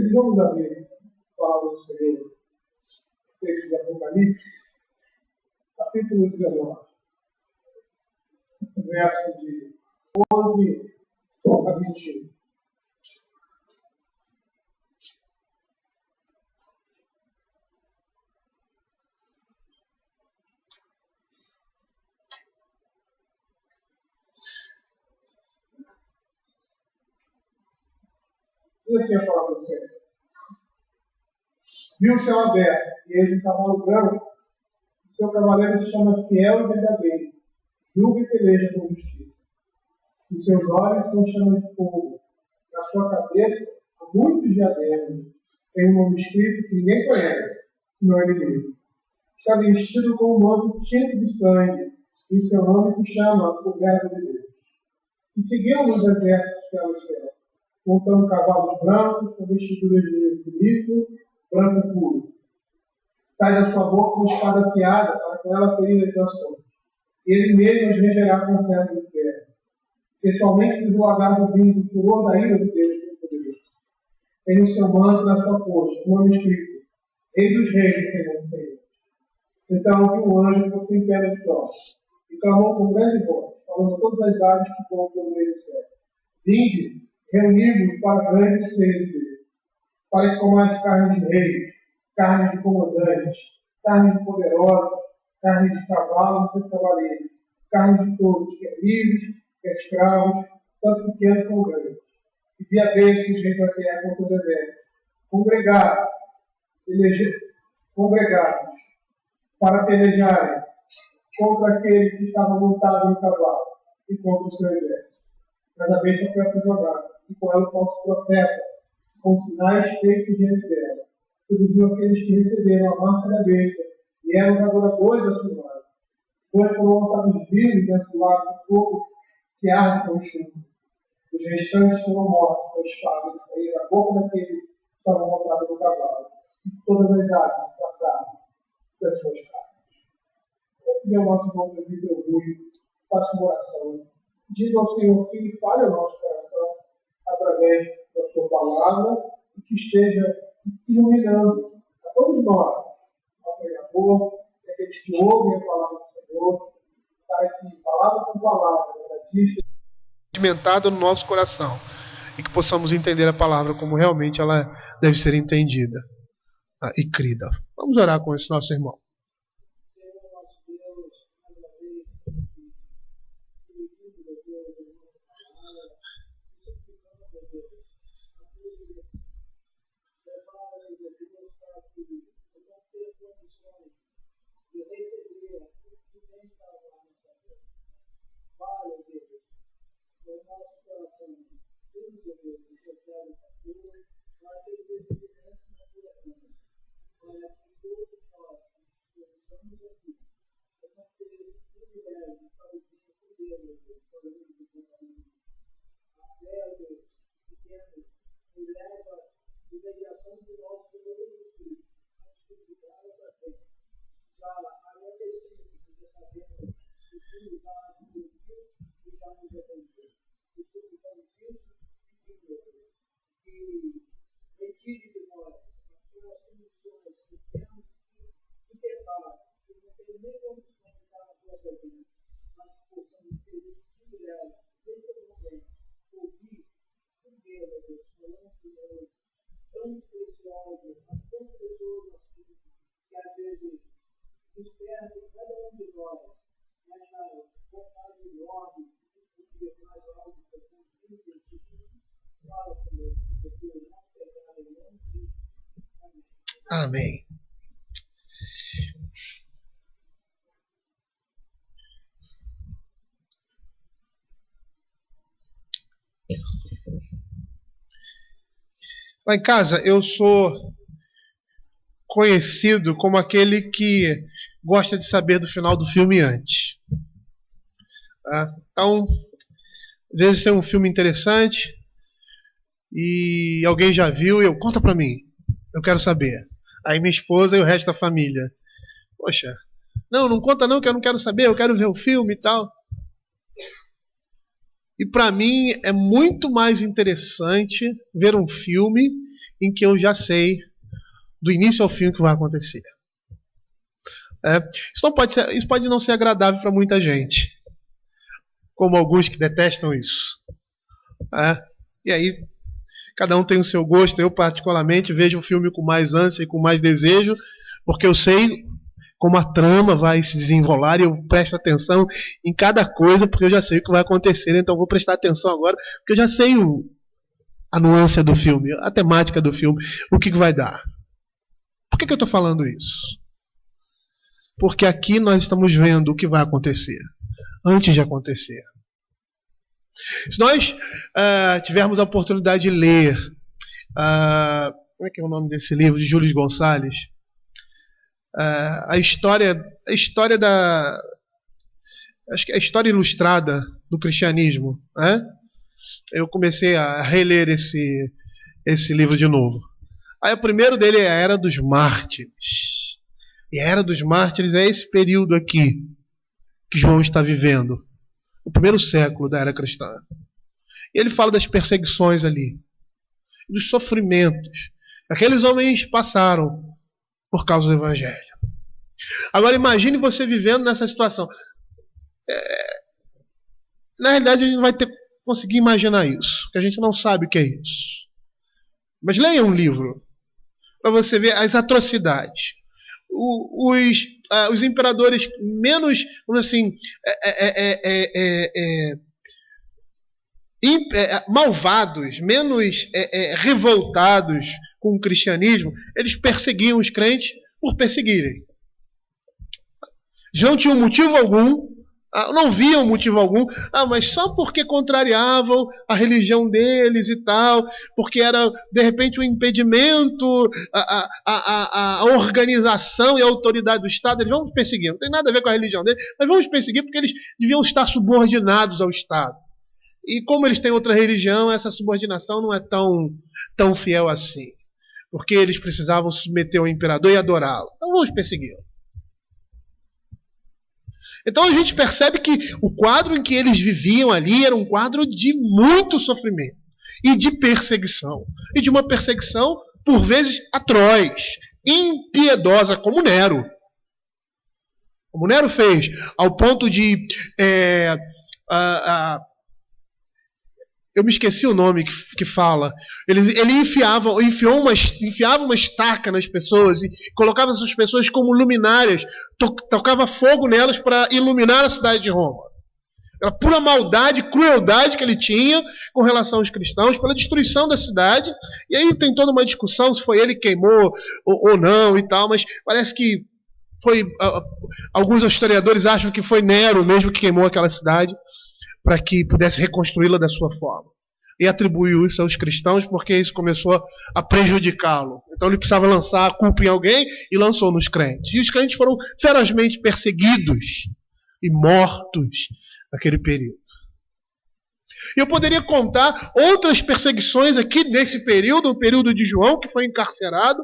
queridos, vamos abrir a palavra do Senhor, texto de Apocalipse, capítulo 19, verso de 11 a 21. E assim a palavra do Senhor. Viu o céu aberto, e eis um cavalo branco. O seu cavaleiro se chama Fiel e Verdadeiro, julga e peleja com justiça. E seus olhos são chamas de fogo. Na sua cabeça há muitos diademas. Tem um nome escrito que ninguém conhece, senão ele mesmo. Está vestido com um manto tinto de sangue, e seu nome se chama o Verbo de Deus. E seguiu nos exércitos pelo céu, montando cavalos brancos, com vestiduras de filico, branco puro. Sai da sua boca uma espada afiada, para com ela ferir as nações. E ele mesmo as regerá com o ferro de ferro. Pessoalmente lhes lavar o vinho do furor da ira do Deus Todo-Poderoso. Tem no seu manto, na sua coxa, um nome escrito: Rei dos Reis, Senhor do Senhor. Então viu um anjo posto em pé no sol, e clamou com grande voz, falando a todas as aves que voam pelo meio do céu: Vinde, reunimos para grandes ceia de Deus, para que comais carne de reis, carne de comandantes, carne de poderosos, carne de cavalos e seus cavaleiros, carne de todos, quer livres, quer escravos, tanto pequenos como grandes. E via desde que os reis da terra contra os exércitos, congregados, para pelejarem contra aquele que estava montado no cavalo e contra o seu exército. Mas a besta foi aprisionada, e com ela o falso profeta, com sinais feitos diante dela. Seduziu aqueles que receberam a marca da besta e eram os adoradores da sua imagem. Dois foram lançados vivos dentro do lago de fogo que arde com chumbo. Os restantes foram mortos com a espada que saía da boca daquele que estava montado no cavalo. E todas as aves se trataram das suas carnes. Vamos pedir ao nosso irmão de vida e orgulho, faça uma oração. Diga ao Senhor que Ele fale ao nosso coração através da sua palavra e que esteja iluminando a todos nós, ao pregador, e aqueles que ouvem a palavra do Senhor, para que palavra com palavra, sedimentada no nosso coração, e que possamos entender a palavra como realmente ela deve ser entendida e crida. Vamos orar com esse nosso irmão. Amém. Lá em casa eu sou conhecido como aquele que gosta de saber do final do filme antes. Então, às vezes tem um filme interessante e alguém já viu e eu, conta pra mim, eu quero saber. Aí minha esposa e o resto da família, poxa, não conta não que eu não quero saber, eu quero ver o filme e tal. E pra mim é muito mais interessante ver um filme em que eu já sei do início ao fim o que vai acontecer. Isso pode não ser agradável para muita gente, como alguns que detestam isso. E aí, cada um tem o seu gosto. Eu, particularmente, vejo o filme com mais ânsia e com mais desejo, porque eu sei como a trama vai se desenrolar e eu presto atenção em cada coisa, porque eu já sei o que vai acontecer. Então eu vou prestar atenção agora, porque eu já sei a nuance do filme, a temática do filme, o que vai dar. Por que eu estou falando isso? Porque aqui nós estamos vendo o que vai acontecer, antes de acontecer. Se nós tivermos a oportunidade de ler, como é que é o nome desse livro, de Júlio Gonçalves? A história da... Acho que é a história ilustrada do cristianismo. Eu comecei a reler esse livro de novo. Aí o primeiro dele é a Era dos Mártires. E a Era dos Mártires é esse período aqui que João está vivendo. O primeiro século da era cristã. E ele fala das perseguições ali. Dos sofrimentos. Aqueles homens passaram por causa do Evangelho. Agora imagine você vivendo nessa situação. Na realidade a gente não vai conseguir imaginar isso. Porque a gente não sabe o que é isso. Mas leia um livro. Para você ver as atrocidades. Os imperadores menos, assim, malvados, menos revoltados com o cristianismo, eles perseguiam os crentes por perseguirem. Já não tinham motivo algum, não viam motivo algum, mas só porque contrariavam a religião deles e tal, porque era, de repente, um impedimento à organização e à autoridade do Estado, eles vão perseguir. Não tem nada a ver com a religião deles, mas vamos perseguir porque eles deviam estar subordinados ao Estado. E como eles têm outra religião, essa subordinação não é tão fiel assim. Porque eles precisavam se submeter ao imperador e adorá-lo. Então vamos persegui-lo. Então a gente percebe que o quadro em que eles viviam ali era um quadro de muito sofrimento e de perseguição. E de uma perseguição, por vezes, atroz, impiedosa, como Nero. Como Nero fez, ao ponto de... eu me esqueci o nome que fala. Ele enfiava uma estaca nas pessoas e colocava essas pessoas como luminárias, tocava fogo nelas para iluminar a cidade de Roma. Era pura maldade, crueldade que ele tinha com relação aos cristãos, pela destruição da cidade. E aí tem toda uma discussão se foi ele que queimou ou não e tal, mas parece que foi... Alguns historiadores acham que foi Nero mesmo que queimou aquela cidade, para que pudesse reconstruí-la da sua forma. E atribuiu isso aos cristãos, porque isso começou a prejudicá-lo. Então ele precisava lançar a culpa em alguém e lançou nos crentes. E os crentes foram ferozmente perseguidos e mortos naquele período. E eu poderia contar outras perseguições aqui nesse período, o período de João, que foi encarcerado,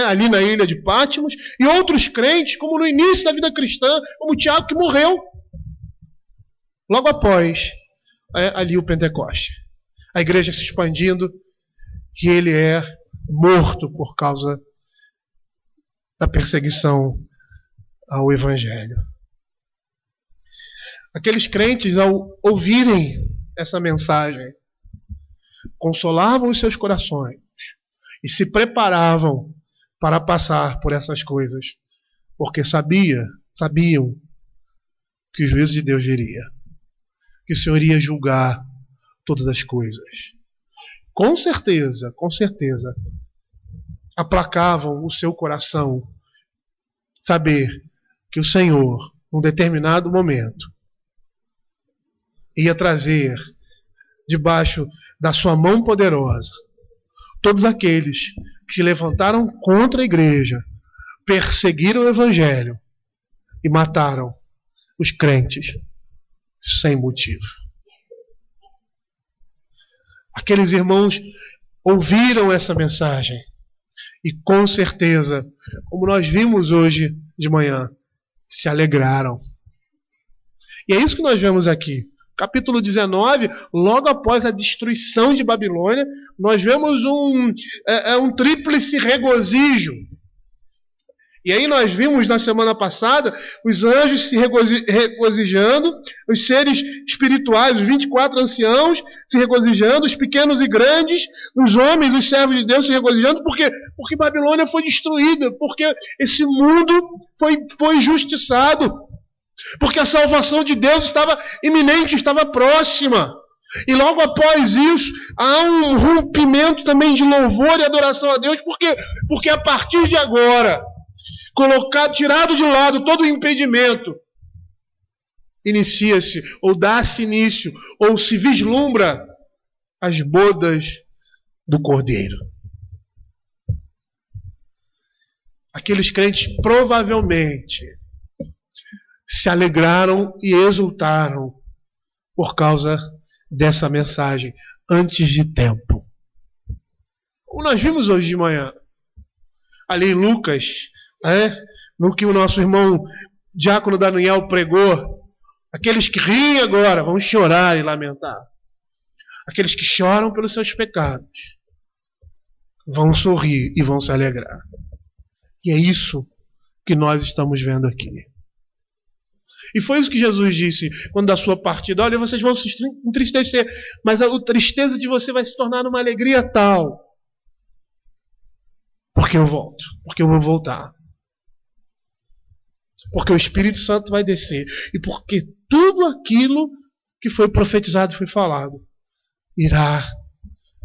ali na ilha de Patmos, e outros crentes, como no início da vida cristã, como Tiago, que morreu logo após ali o Pentecoste. A igreja se expandindo e ele é morto por causa da perseguição ao Evangelho. Aqueles crentes, ao ouvirem essa mensagem, consolavam os seus corações e se preparavam para passar por essas coisas, porque sabiam que o juízo de Deus viria. Que o Senhor ia julgar todas as coisas. Com certeza, aplacavam o seu coração saber que o Senhor, num determinado momento, ia trazer debaixo da sua mão poderosa todos aqueles que se levantaram contra a igreja, perseguiram o Evangelho e mataram os crentes sem motivo. Aqueles irmãos ouviram essa mensagem e com certeza, como nós vimos hoje de manhã, se alegraram. E é isso que nós vemos aqui. capítulo 19, logo após a destruição de Babilônia, nós vemos um tríplice regozijo. E aí nós vimos na semana passada os anjos se regozijando, os seres espirituais, os 24 anciãos se regozijando, os pequenos e grandes, os homens, os servos de Deus se regozijando, porque Babilônia foi destruída, porque esse mundo foi justiçado, porque a salvação de Deus estava iminente, estava próxima. E logo após isso, há um rompimento também de louvor e adoração a Deus, porque a partir de agora, tirado de lado todo o impedimento, inicia-se, ou dá-se início, ou se vislumbra as bodas do Cordeiro. Aqueles crentes provavelmente se alegraram e exultaram por causa dessa mensagem antes de tempo. Como nós vimos hoje de manhã, ali em Lucas, no que o nosso irmão Diácono Daniel pregou, aqueles que riem agora vão chorar e lamentar. Aqueles que choram pelos seus pecados vão sorrir e vão se alegrar. E é isso que nós estamos vendo aqui. E foi isso que Jesus disse quando da sua partida: olha, vocês vão se entristecer, mas a tristeza de você vai se tornar uma alegria tal. Porque eu volto, porque eu vou voltar. Porque o Espírito Santo vai descer. E porque tudo aquilo que foi profetizado e foi falado irá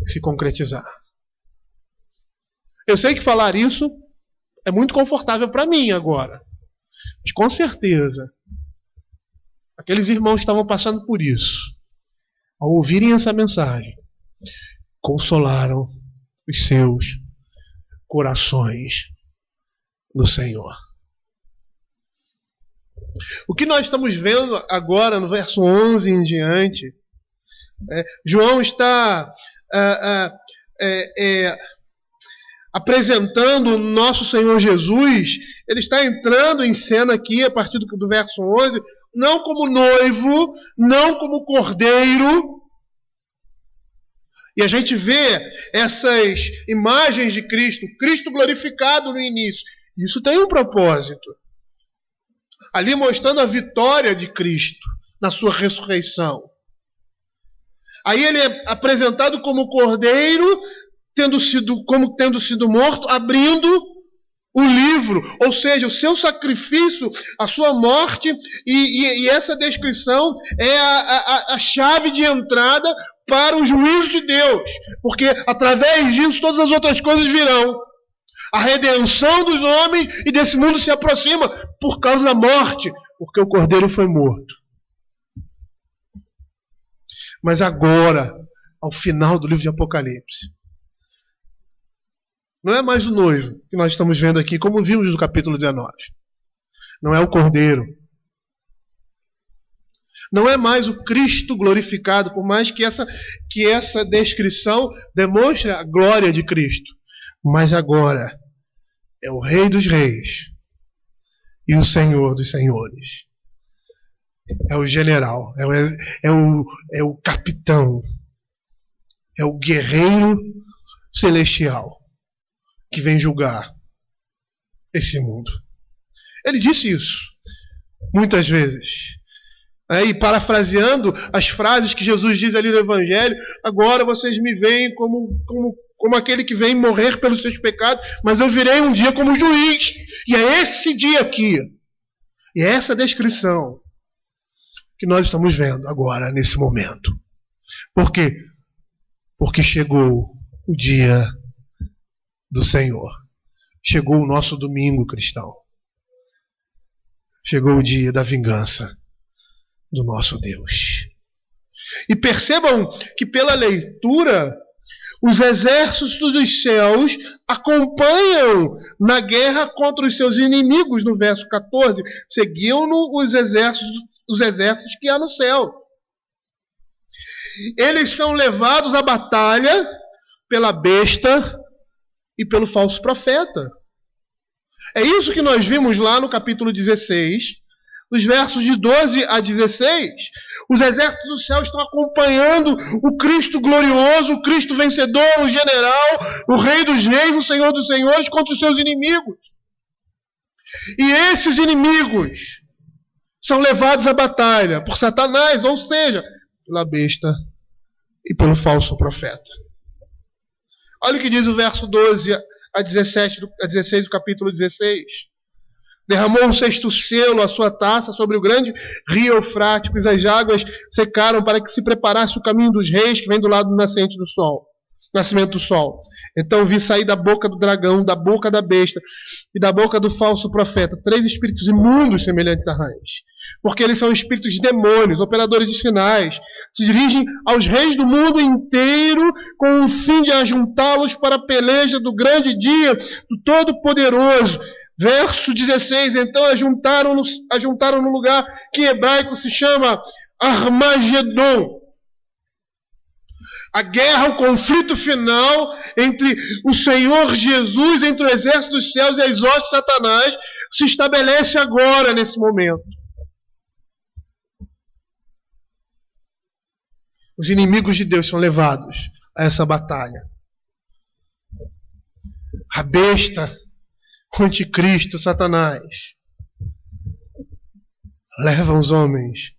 se concretizar. Eu sei que falar isso é muito confortável para mim agora. Mas com certeza, aqueles irmãos que estavam passando por isso, ao ouvirem essa mensagem, consolaram os seus corações no Senhor. O que nós estamos vendo agora no verso 11 em diante, João está apresentando o nosso Senhor Jesus. Ele está entrando em cena aqui a partir do verso 11, não como noivo, não como cordeiro. E a gente vê essas imagens de Cristo glorificado no início. Isso tem um propósito. Ali mostrando a vitória de Cristo na sua ressurreição. Aí ele é apresentado como cordeiro, tendo sido morto, abrindo o livro, ou seja, o seu sacrifício, a sua morte, e essa descrição é a chave de entrada para o juízo de Deus, porque através disso todas as outras coisas virão. A redenção dos homens e desse mundo se aproxima por causa da morte, porque o Cordeiro foi morto. Mas agora, ao final do livro de Apocalipse, não é mais o noivo que nós estamos vendo aqui, como vimos no capítulo 19. Não é o Cordeiro. Não é mais o Cristo glorificado, por mais que essa descrição demonstre a glória de Cristo. Mas agora é o Rei dos Reis e o Senhor dos Senhores. É o general, é o capitão, é o guerreiro celestial que vem julgar esse mundo. Ele disse isso muitas vezes. E parafraseando as frases que Jesus diz ali no Evangelho: agora vocês me veem como aquele que vem morrer pelos seus pecados, mas eu virei um dia como juiz. E é esse dia aqui, e é essa descrição que nós estamos vendo agora, nesse momento. Por quê? Porque chegou o dia do Senhor. Chegou o nosso domingo cristão. Chegou o dia da vingança do nosso Deus. E percebam que pela leitura, os exércitos dos céus acompanham na guerra contra os seus inimigos. No verso 14, seguiam-no os exércitos que há no céu. Eles são levados à batalha pela besta e pelo falso profeta. É isso que nós vimos lá no capítulo 16, dos versos de 12 a 16, os exércitos do céu estão acompanhando o Cristo glorioso, o Cristo vencedor, o general, o Rei dos reis, o Senhor dos senhores, contra os seus inimigos. E esses inimigos são levados à batalha por Satanás, ou seja, pela besta e pelo falso profeta. Olha o que diz o verso 12 a 16 do capítulo 16. Derramou um sexto selo, a sua taça, sobre o grande rio Eufrates, as águas secaram para que se preparasse o caminho dos reis, que vem do lado do nascimento do sol. Então vi sair da boca do dragão, da boca da besta e da boca do falso profeta 3 espíritos imundos semelhantes a rãs, porque eles são espíritos de demônios, operadores de sinais, se dirigem aos reis do mundo inteiro com o fim de ajuntá-los para a peleja do grande dia do Todo-Poderoso. Verso 16, então ajuntaram no lugar que em hebraico se chama Armagedon. A guerra, o conflito final entre o Senhor Jesus, entre o exército dos céus e as hostes de Satanás, se estabelece agora, nesse momento. Os inimigos de Deus são levados a essa batalha. A besta, o anticristo, Satanás, levam os homens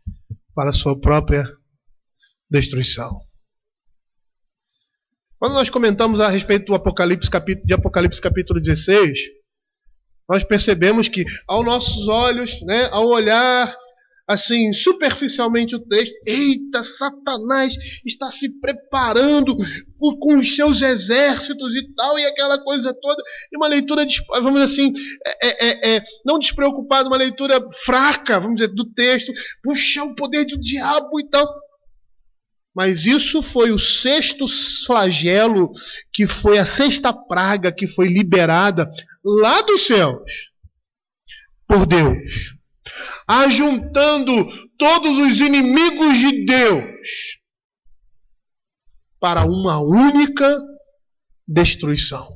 para a sua própria destruição. Quando nós comentamos a respeito do Apocalipse capítulo 16, nós percebemos que, aos nossos olhos, ao olhar assim superficialmente o texto, eita, Satanás está se preparando com os seus exércitos e tal, e aquela coisa toda, e uma leitura, vamos dizer assim, não despreocupada, uma leitura fraca, vamos dizer, do texto, puxa, o poder do diabo e tal. Mas isso foi o sexto flagelo, que foi a sexta praga que foi liberada lá dos céus por Deus, ajuntando todos os inimigos de Deus para uma única destruição.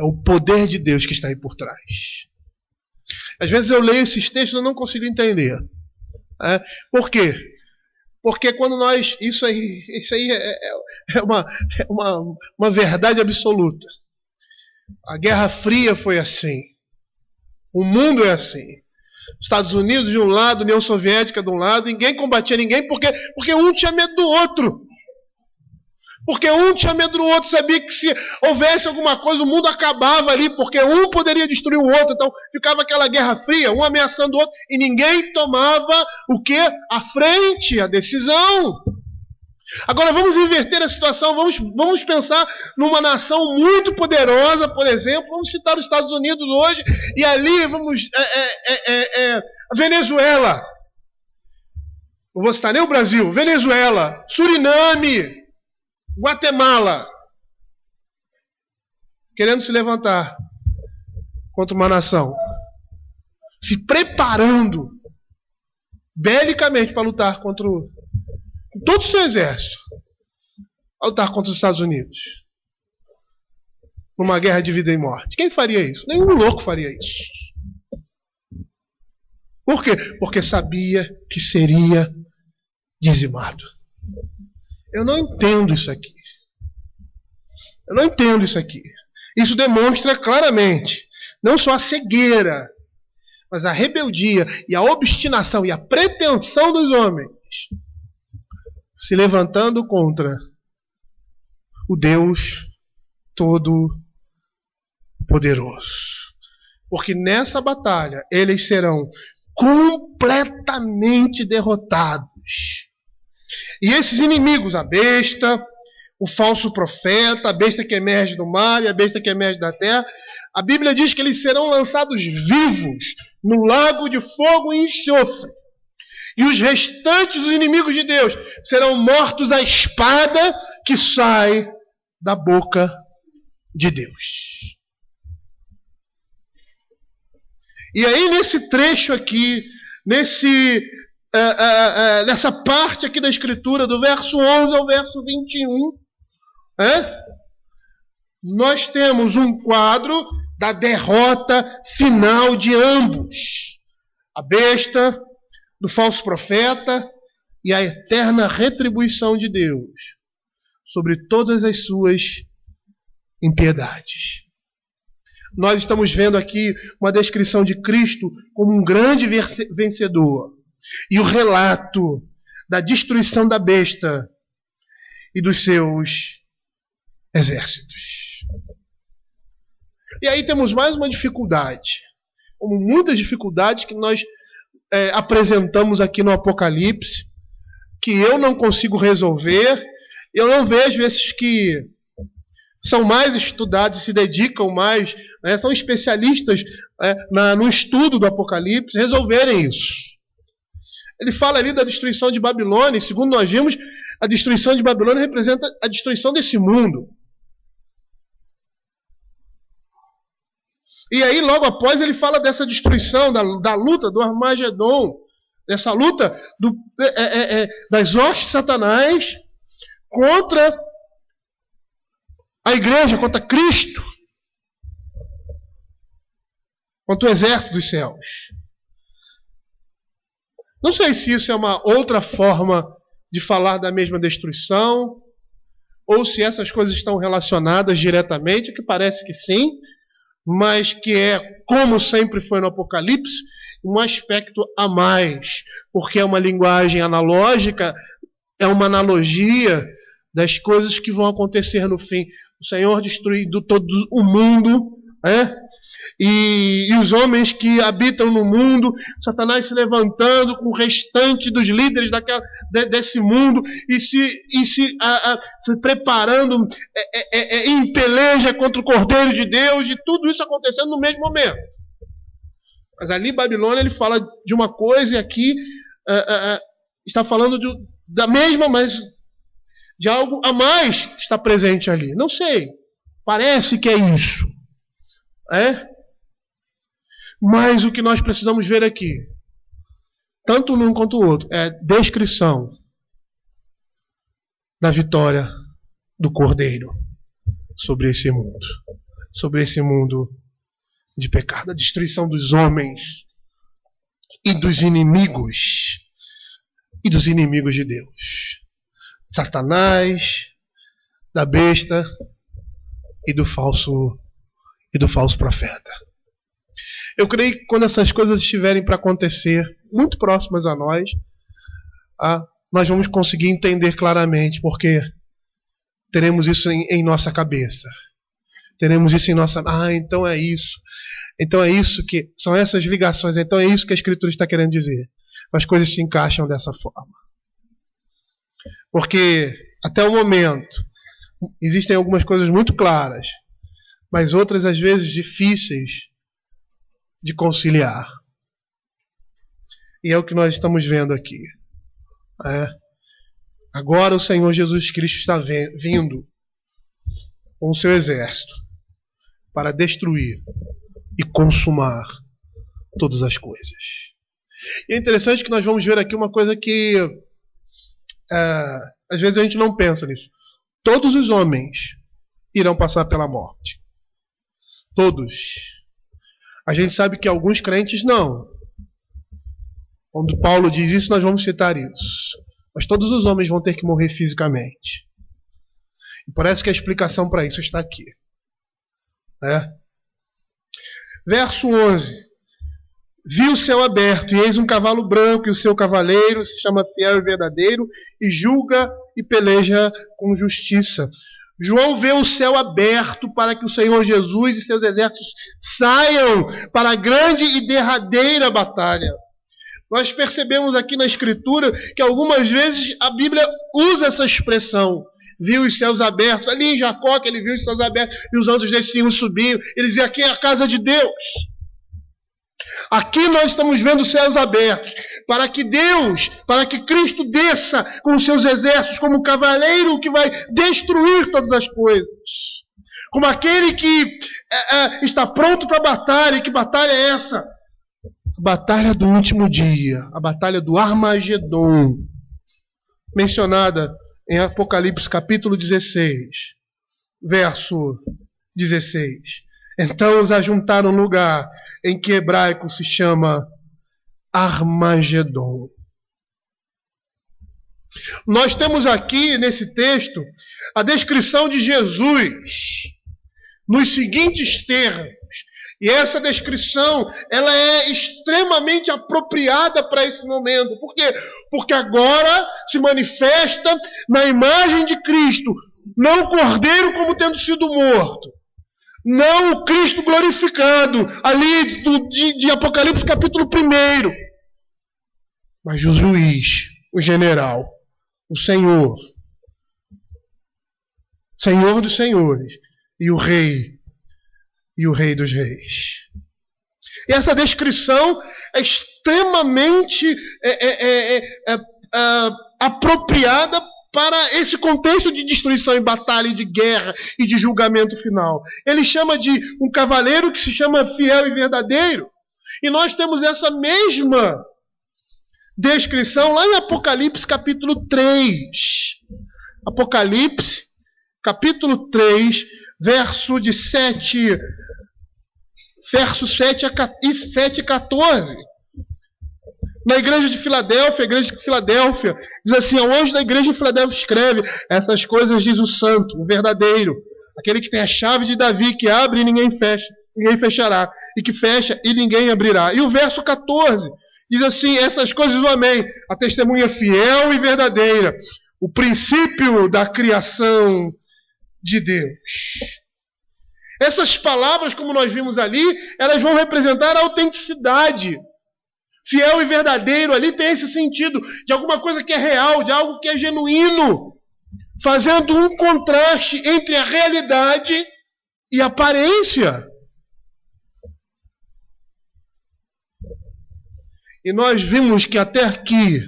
É o poder de Deus que está aí por trás. Às vezes eu leio esses textos e eu não consigo entender. Por quê? Porque quando nós... Isso aí é uma verdade absoluta. A Guerra Fria foi assim. O mundo é assim. Estados Unidos de um lado, União Soviética de um lado, ninguém combatia ninguém porque um tinha medo do outro. Porque um tinha medo do outro, sabia que se houvesse alguma coisa, o mundo acabava ali, porque um poderia destruir o outro. Então ficava aquela guerra fria, um ameaçando o outro, e ninguém tomava o quê? A frente, a decisão. Agora vamos inverter a situação, vamos pensar numa nação muito poderosa, por exemplo, vamos citar os Estados Unidos hoje, e ali vamos... Venezuela. Não vou citar nem o Brasil. Venezuela, Suriname, Guatemala, querendo se levantar contra uma nação, se preparando belicamente para lutar contra todo o seu exército, a lutar contra os Estados Unidos, numa guerra de vida e morte. Quem faria isso? Nenhum louco faria isso. Por quê? Porque sabia que seria dizimado. Eu não entendo isso aqui. Isso demonstra claramente não só a cegueira, mas a rebeldia e a obstinação e a pretensão dos homens se levantando contra o Deus Todo-Poderoso. Porque nessa batalha eles serão completamente derrotados. E esses inimigos, a besta, o falso profeta, a besta que emerge do mar e a besta que emerge da terra, a Bíblia diz que eles serão lançados vivos no lago de fogo e enxofre. E os restantes dos inimigos de Deus serão mortos à espada que sai da boca de Deus. E aí nesse trecho aqui, nessa parte aqui da Escritura, do verso 11 ao verso 21, nós temos um quadro da derrota final de ambos. a besta, do falso profeta e a eterna retribuição de Deus sobre todas as suas impiedades. Nós estamos vendo aqui uma descrição de Cristo como um grande vencedor e o relato da destruição da besta e dos seus exércitos. E aí temos mais uma dificuldade, como muitas dificuldades que nós apresentamos aqui no Apocalipse, que eu não consigo resolver. Eu não vejo esses que são mais estudados e se dedicam mais, são especialistas no estudo do Apocalipse, resolverem isso. Ele fala ali da destruição de Babilônia, e segundo nós vimos, a destruição de Babilônia representa a destruição desse mundo. E aí, logo após, ele fala dessa destruição, da luta do Armagedon, dessa luta das hostes de Satanás contra a igreja, contra Cristo, contra o exército dos céus. Não sei se isso é uma outra forma de falar da mesma destruição, ou se essas coisas estão relacionadas diretamente, que parece que sim, mas que é, como sempre foi no Apocalipse, um aspecto a mais, porque é uma linguagem analógica, é uma analogia das coisas que vão acontecer no fim. O Senhor destruindo todo o mundo, e os homens que habitam no mundo, Satanás se levantando com o restante dos líderes desse mundo e se preparando em peleja contra o Cordeiro de Deus, e tudo isso acontecendo no mesmo momento. Mas ali em Babilônia ele fala de uma coisa, e aqui está falando da mesma, mas de algo a mais que está presente ali. Não sei, parece que é isso. Mas o que nós precisamos ver aqui, tanto um quanto o outro, é a descrição da vitória do Cordeiro sobre esse mundo de pecado, a destruição dos homens e dos inimigos de Deus. Satanás, da besta e do falso profeta. Eu creio que quando essas coisas estiverem para acontecer, muito próximas a nós, nós vamos conseguir entender claramente, porque teremos isso em nossa cabeça. Teremos isso em nossa... então é isso. Então é isso que... São essas ligações. Então é isso que a Escritura está querendo dizer. As coisas se encaixam dessa forma. Porque, até o momento, existem algumas coisas muito claras, mas outras, às vezes, difíceis de conciliar. E é o que nós estamos vendo aqui. Agora o Senhor Jesus Cristo está vindo com o seu exército para destruir e consumar todas as coisas. E é interessante que nós vamos ver aqui uma coisa que às vezes a gente não pensa nisso. Todos os homens irão passar pela morte. Todos. A gente sabe que alguns crentes não. Quando Paulo diz isso, nós vamos citar isso. Mas todos os homens vão ter que morrer fisicamente. E parece que a explicação para isso está aqui. Verso 11. Vi o céu aberto, e eis um cavalo branco, e o seu cavaleiro se chama Fiel e Verdadeiro, e julga e peleja com justiça. João vê o céu aberto para que o Senhor Jesus e seus exércitos saiam para a grande e derradeira batalha. Nós percebemos aqui na Escritura que algumas vezes a Bíblia usa essa expressão. Viu os céus abertos. Ali em Jacó, que ele viu os céus abertos e os anjos desciam e subiam. Ele dizia, aqui é a casa de Deus. Aqui nós estamos vendo os céus abertos, para que Cristo desça com os seus exércitos, como um cavaleiro que vai destruir todas as coisas. Como aquele que está pronto para a batalha. E que batalha é essa? A batalha do último dia, a batalha do Armagedon, mencionada em Apocalipse capítulo 16, verso 16. Então os ajuntaram no lugar em que hebraico se chama Armagedon. Nós temos aqui, nesse texto, a descrição de Jesus nos seguintes termos. E essa descrição, ela é extremamente apropriada para esse momento. Por quê? Porque agora se manifesta na imagem de Cristo, não o Cordeiro como tendo sido morto, não o Cristo glorificado, ali de Apocalipse capítulo 1, mas o juiz, o general, o Senhor dos senhores, e o Rei dos reis. E essa descrição é extremamente apropriada para esse contexto de destruição e batalha e de guerra e de julgamento final. Ele chama de um cavaleiro que se chama fiel e verdadeiro. E nós temos essa mesma descrição lá em Apocalipse capítulo 3. Apocalipse capítulo 3, verso 7 e 14. Na igreja de Filadélfia, diz assim: ao anjo da igreja de Filadélfia escreve: essas coisas diz o santo, o verdadeiro, aquele que tem a chave de Davi, que abre e ninguém fechará, e que fecha e ninguém abrirá. E o verso 14 diz assim: essas coisas do Amém, a testemunha fiel e verdadeira, o princípio da criação de Deus. Essas palavras, como nós vimos ali, elas vão representar a autenticidade. Fiel e verdadeiro ali tem esse sentido de alguma coisa que é real, de algo que é genuíno, fazendo um contraste entre a realidade e a aparência. E nós vimos que até aqui,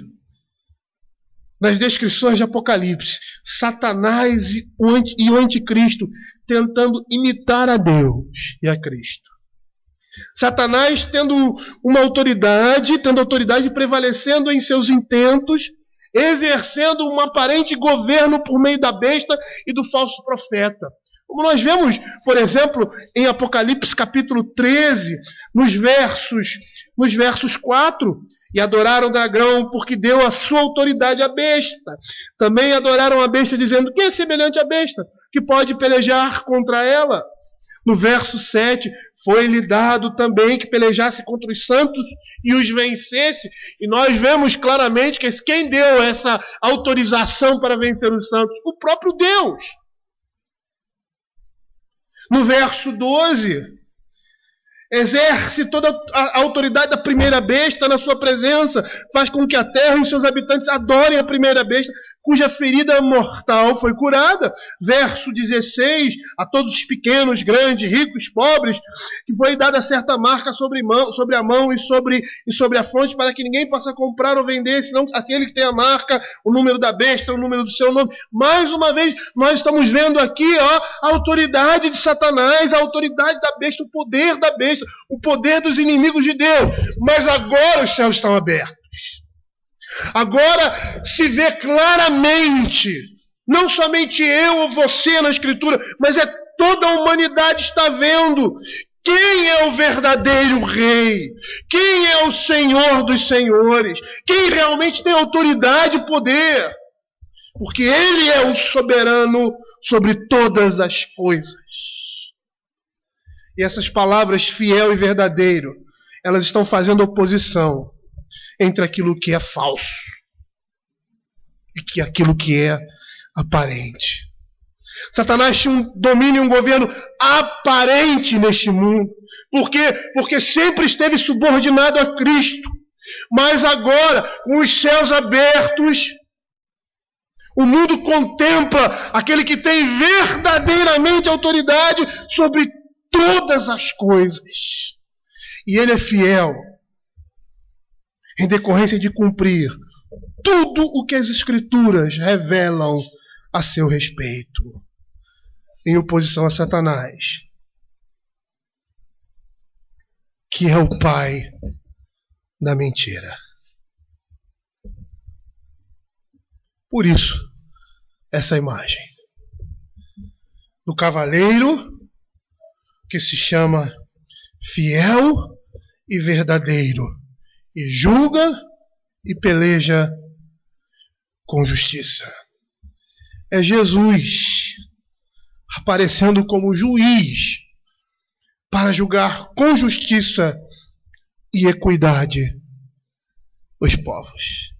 nas descrições de Apocalipse, Satanás e o anticristo tentando imitar a Deus e a Cristo. Satanás tendo autoridade prevalecendo em seus intentos, exercendo um aparente governo por meio da besta e do falso profeta. Como nós vemos, por exemplo, em Apocalipse capítulo 13, nos versos 4, e adoraram o dragão porque deu a sua autoridade à besta. Também adoraram a besta dizendo: quem é semelhante à besta, que pode pelejar contra ela? No verso 7, foi-lhe dado também que pelejasse contra os santos e os vencesse. E nós vemos claramente que quem deu essa autorização para vencer os santos? O próprio Deus. No verso 12, exerce toda a autoridade da primeira besta na sua presença, faz com que a terra e os seus habitantes adorem a primeira besta, cuja ferida mortal foi curada. Verso 16, a todos os pequenos, grandes, ricos, pobres, que foi dada certa marca sobre a mão e sobre a fonte, para que ninguém possa comprar ou vender, senão aquele que tem a marca, o número da besta, o número do seu nome. Mais uma vez, nós estamos vendo aqui a autoridade de Satanás, a autoridade da besta, o poder da besta, o poder dos inimigos de Deus. Mas agora os céus estão abertos. Agora se vê claramente, não somente eu ou você na Escritura, mas toda a humanidade está vendo quem é o verdadeiro rei, quem é o Senhor dos senhores, quem realmente tem autoridade e poder, porque Ele é o soberano sobre todas as coisas. E essas palavras, fiel e verdadeiro, elas estão fazendo oposição entre aquilo que é falso e aquilo que é aparente. Satanás tinha um domínio e um governo aparente neste mundo. Por quê? Porque sempre esteve subordinado a Cristo. Mas agora, com os céus abertos, o mundo contempla aquele que tem verdadeiramente autoridade sobre todas as coisas. E ele é fiel em decorrência de cumprir tudo o que as Escrituras revelam a seu respeito, em oposição a Satanás, que é o pai da mentira. Por isso, essa imagem do cavaleiro que se chama fiel e verdadeiro, e julga e peleja com justiça. É Jesus aparecendo como juiz para julgar com justiça e equidade os povos.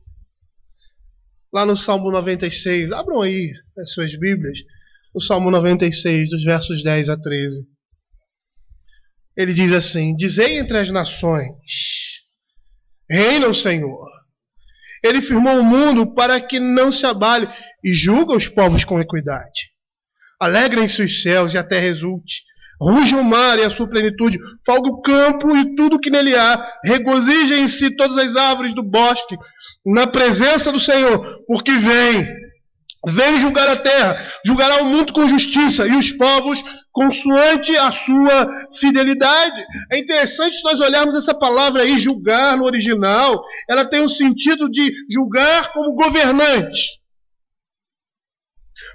Lá no Salmo 96, abram aí as suas Bíblias, o Salmo 96, dos versos 10 a 13. Ele diz assim: dizei entre as nações, reina o Senhor. Ele firmou o mundo para que não se abale e julga os povos com equidade. Alegrem-se os céus e a terra exulte. Ruja o mar e a sua plenitude, folgue o campo e tudo que nele há. Regozijem-se todas as árvores do bosque na presença do Senhor, porque vem julgar a terra, julgará o mundo com justiça e os povos consoante a sua fidelidade. É interessante nós olharmos essa palavra aí, julgar, no original, ela tem o sentido de julgar como governante.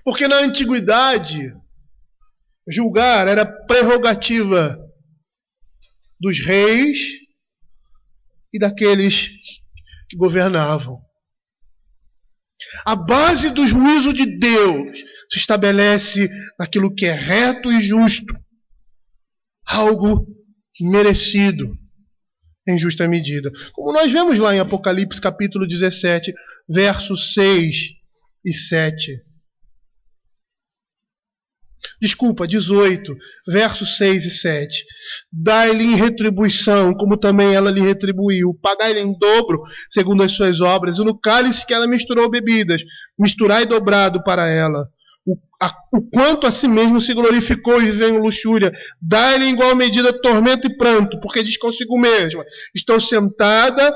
Porque na antiguidade, julgar era prerrogativa dos reis e daqueles que governavam. A base do juízo de Deus se estabelece naquilo que é reto e justo, algo merecido em justa medida. Como nós vemos lá em Apocalipse capítulo 17, versos 6 e 7. 18, versos 6 e 7. Dai-lhe em retribuição, como também ela lhe retribuiu. Pagai-lhe em dobro, segundo as suas obras. E no cálice que ela misturou bebidas, misturai dobrado para ela. O quanto a si mesmo se glorificou e viveu em luxúria. Dai-lhe em igual medida tormento e pranto, porque diz consigo mesma: estou sentada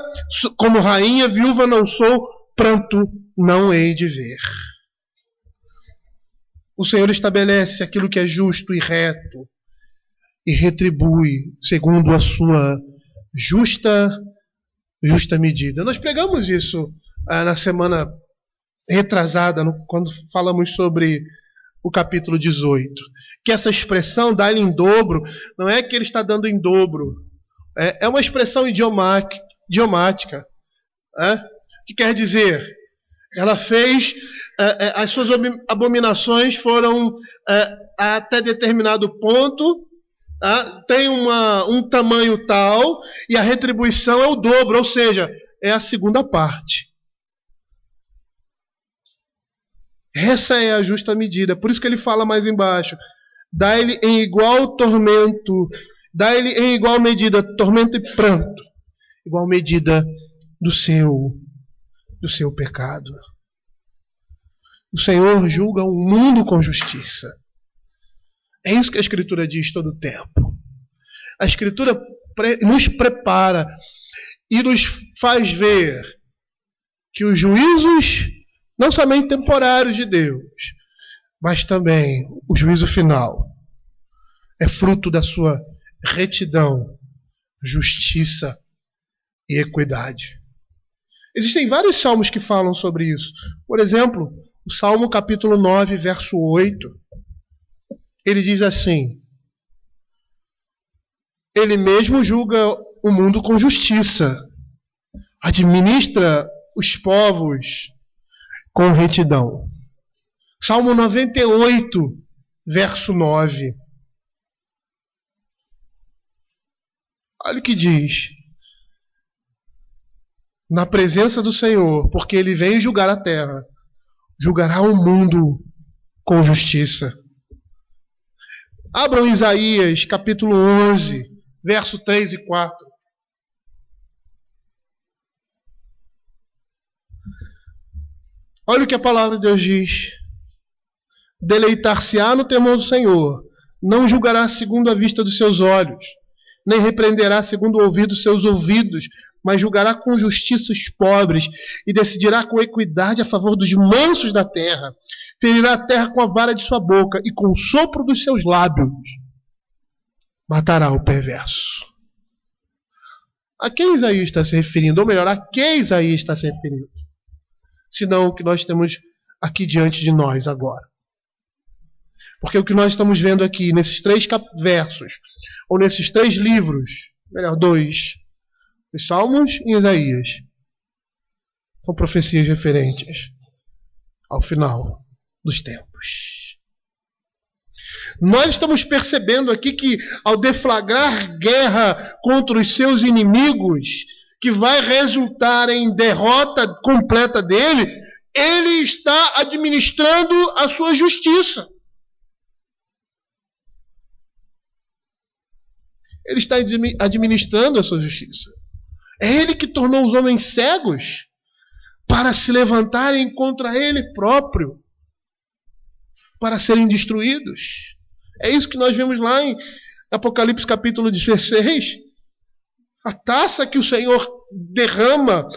como rainha, viúva não sou, pranto não hei de ver. O Senhor estabelece aquilo que é justo e reto e retribui segundo a sua justa medida. Nós pregamos isso na semana retrasada, quando falamos sobre o capítulo 18. Que essa expressão, dar-lhe em dobro, não é que ele está dando em dobro. É uma expressão idiomática. Que quer dizer, ela fez... as suas abominações foram até determinado ponto, tem um tamanho tal, e a retribuição é o dobro, ou seja, é a segunda parte. Essa é a justa medida. Por isso que ele fala mais embaixo: dá-lhe em igual tormento, dá-lhe em igual medida tormento e pranto, igual medida do seu pecado. O Senhor julga o mundo com justiça. É isso que a Escritura diz todo o tempo. A Escritura nos prepara e nos faz ver que os juízos, não somente temporários de Deus, mas também o juízo final, é fruto da sua retidão, justiça e equidade. Existem vários salmos que falam sobre isso. Por exemplo, o Salmo capítulo 9, verso 8, ele diz assim: ele mesmo julga o mundo com justiça, administra os povos com retidão. Salmo 98, verso 9. Olha o que diz: na presença do Senhor, porque ele vem julgar a terra, julgará o mundo com justiça. Abram Isaías, capítulo 11, verso 3 e 4. Olha o que a palavra de Deus diz: deleitar-se-á no temor do Senhor, não julgará segundo a vista dos seus olhos, nem repreenderá segundo o ouvir dos seus ouvidos, mas julgará com justiça os pobres e decidirá com equidade a favor dos mansos da terra. Ferirá a terra com a vara de sua boca e com o sopro dos seus lábios matará o perverso. A quem Isaías está se referindo? Ou melhor, a que Isaías está se referindo? Senão o que nós temos aqui diante de nós agora. Porque o que nós estamos vendo aqui nesses 3 versos, ou nesses 3 livros, melhor, 2, Os Salmos e Isaías são profecias referentes ao final dos tempos. Nós estamos percebendo aqui que, ao deflagrar guerra contra os seus inimigos, que vai resultar em derrota completa dele, ele está administrando a sua justiça. Ele está administrando a sua justiça. É ele que tornou os homens cegos para se levantarem contra ele próprio, para serem destruídos. É isso que nós vemos lá em Apocalipse capítulo 16. A taça que o Senhor derrama,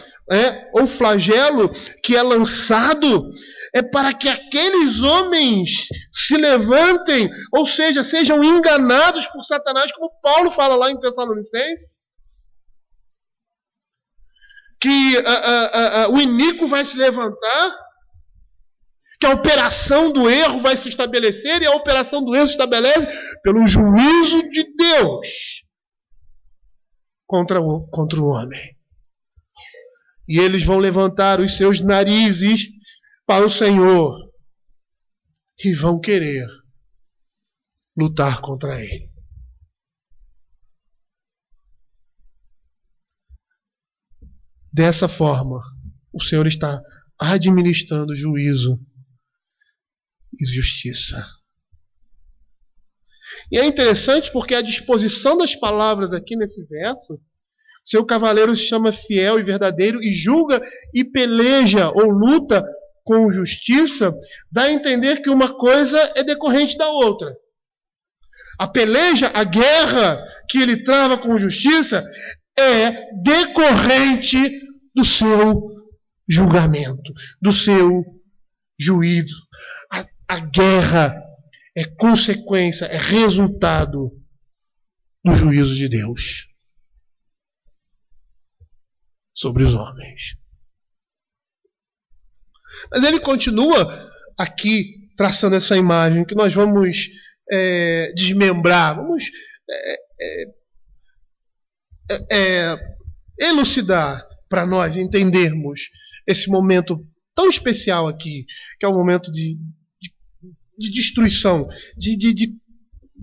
ou flagelo que é lançado, é para que aqueles homens se levantem, ou seja, sejam enganados por Satanás, como Paulo fala lá em Tessalonicenses, que o iníquo vai se levantar, que a operação do erro vai se estabelecer, e a operação do erro se estabelece pelo juízo de Deus contra o homem. E eles vão levantar os seus narizes para o Senhor e vão querer lutar contra ele. Dessa forma, o Senhor está administrando juízo e justiça. E é interessante porque a disposição das palavras aqui nesse verso, seu cavaleiro se chama fiel e verdadeiro e julga e peleja ou luta com justiça, dá a entender que uma coisa é decorrente da outra. A peleja, a guerra que ele trava com justiça é decorrente do seu julgamento, do seu juízo. A guerra é consequência, é resultado do juízo de Deus sobre os homens. Mas ele continua aqui traçando essa imagem que nós vamos desmembrar, vamos elucidar para nós entendermos esse momento tão especial aqui, que é um momento de destruição, de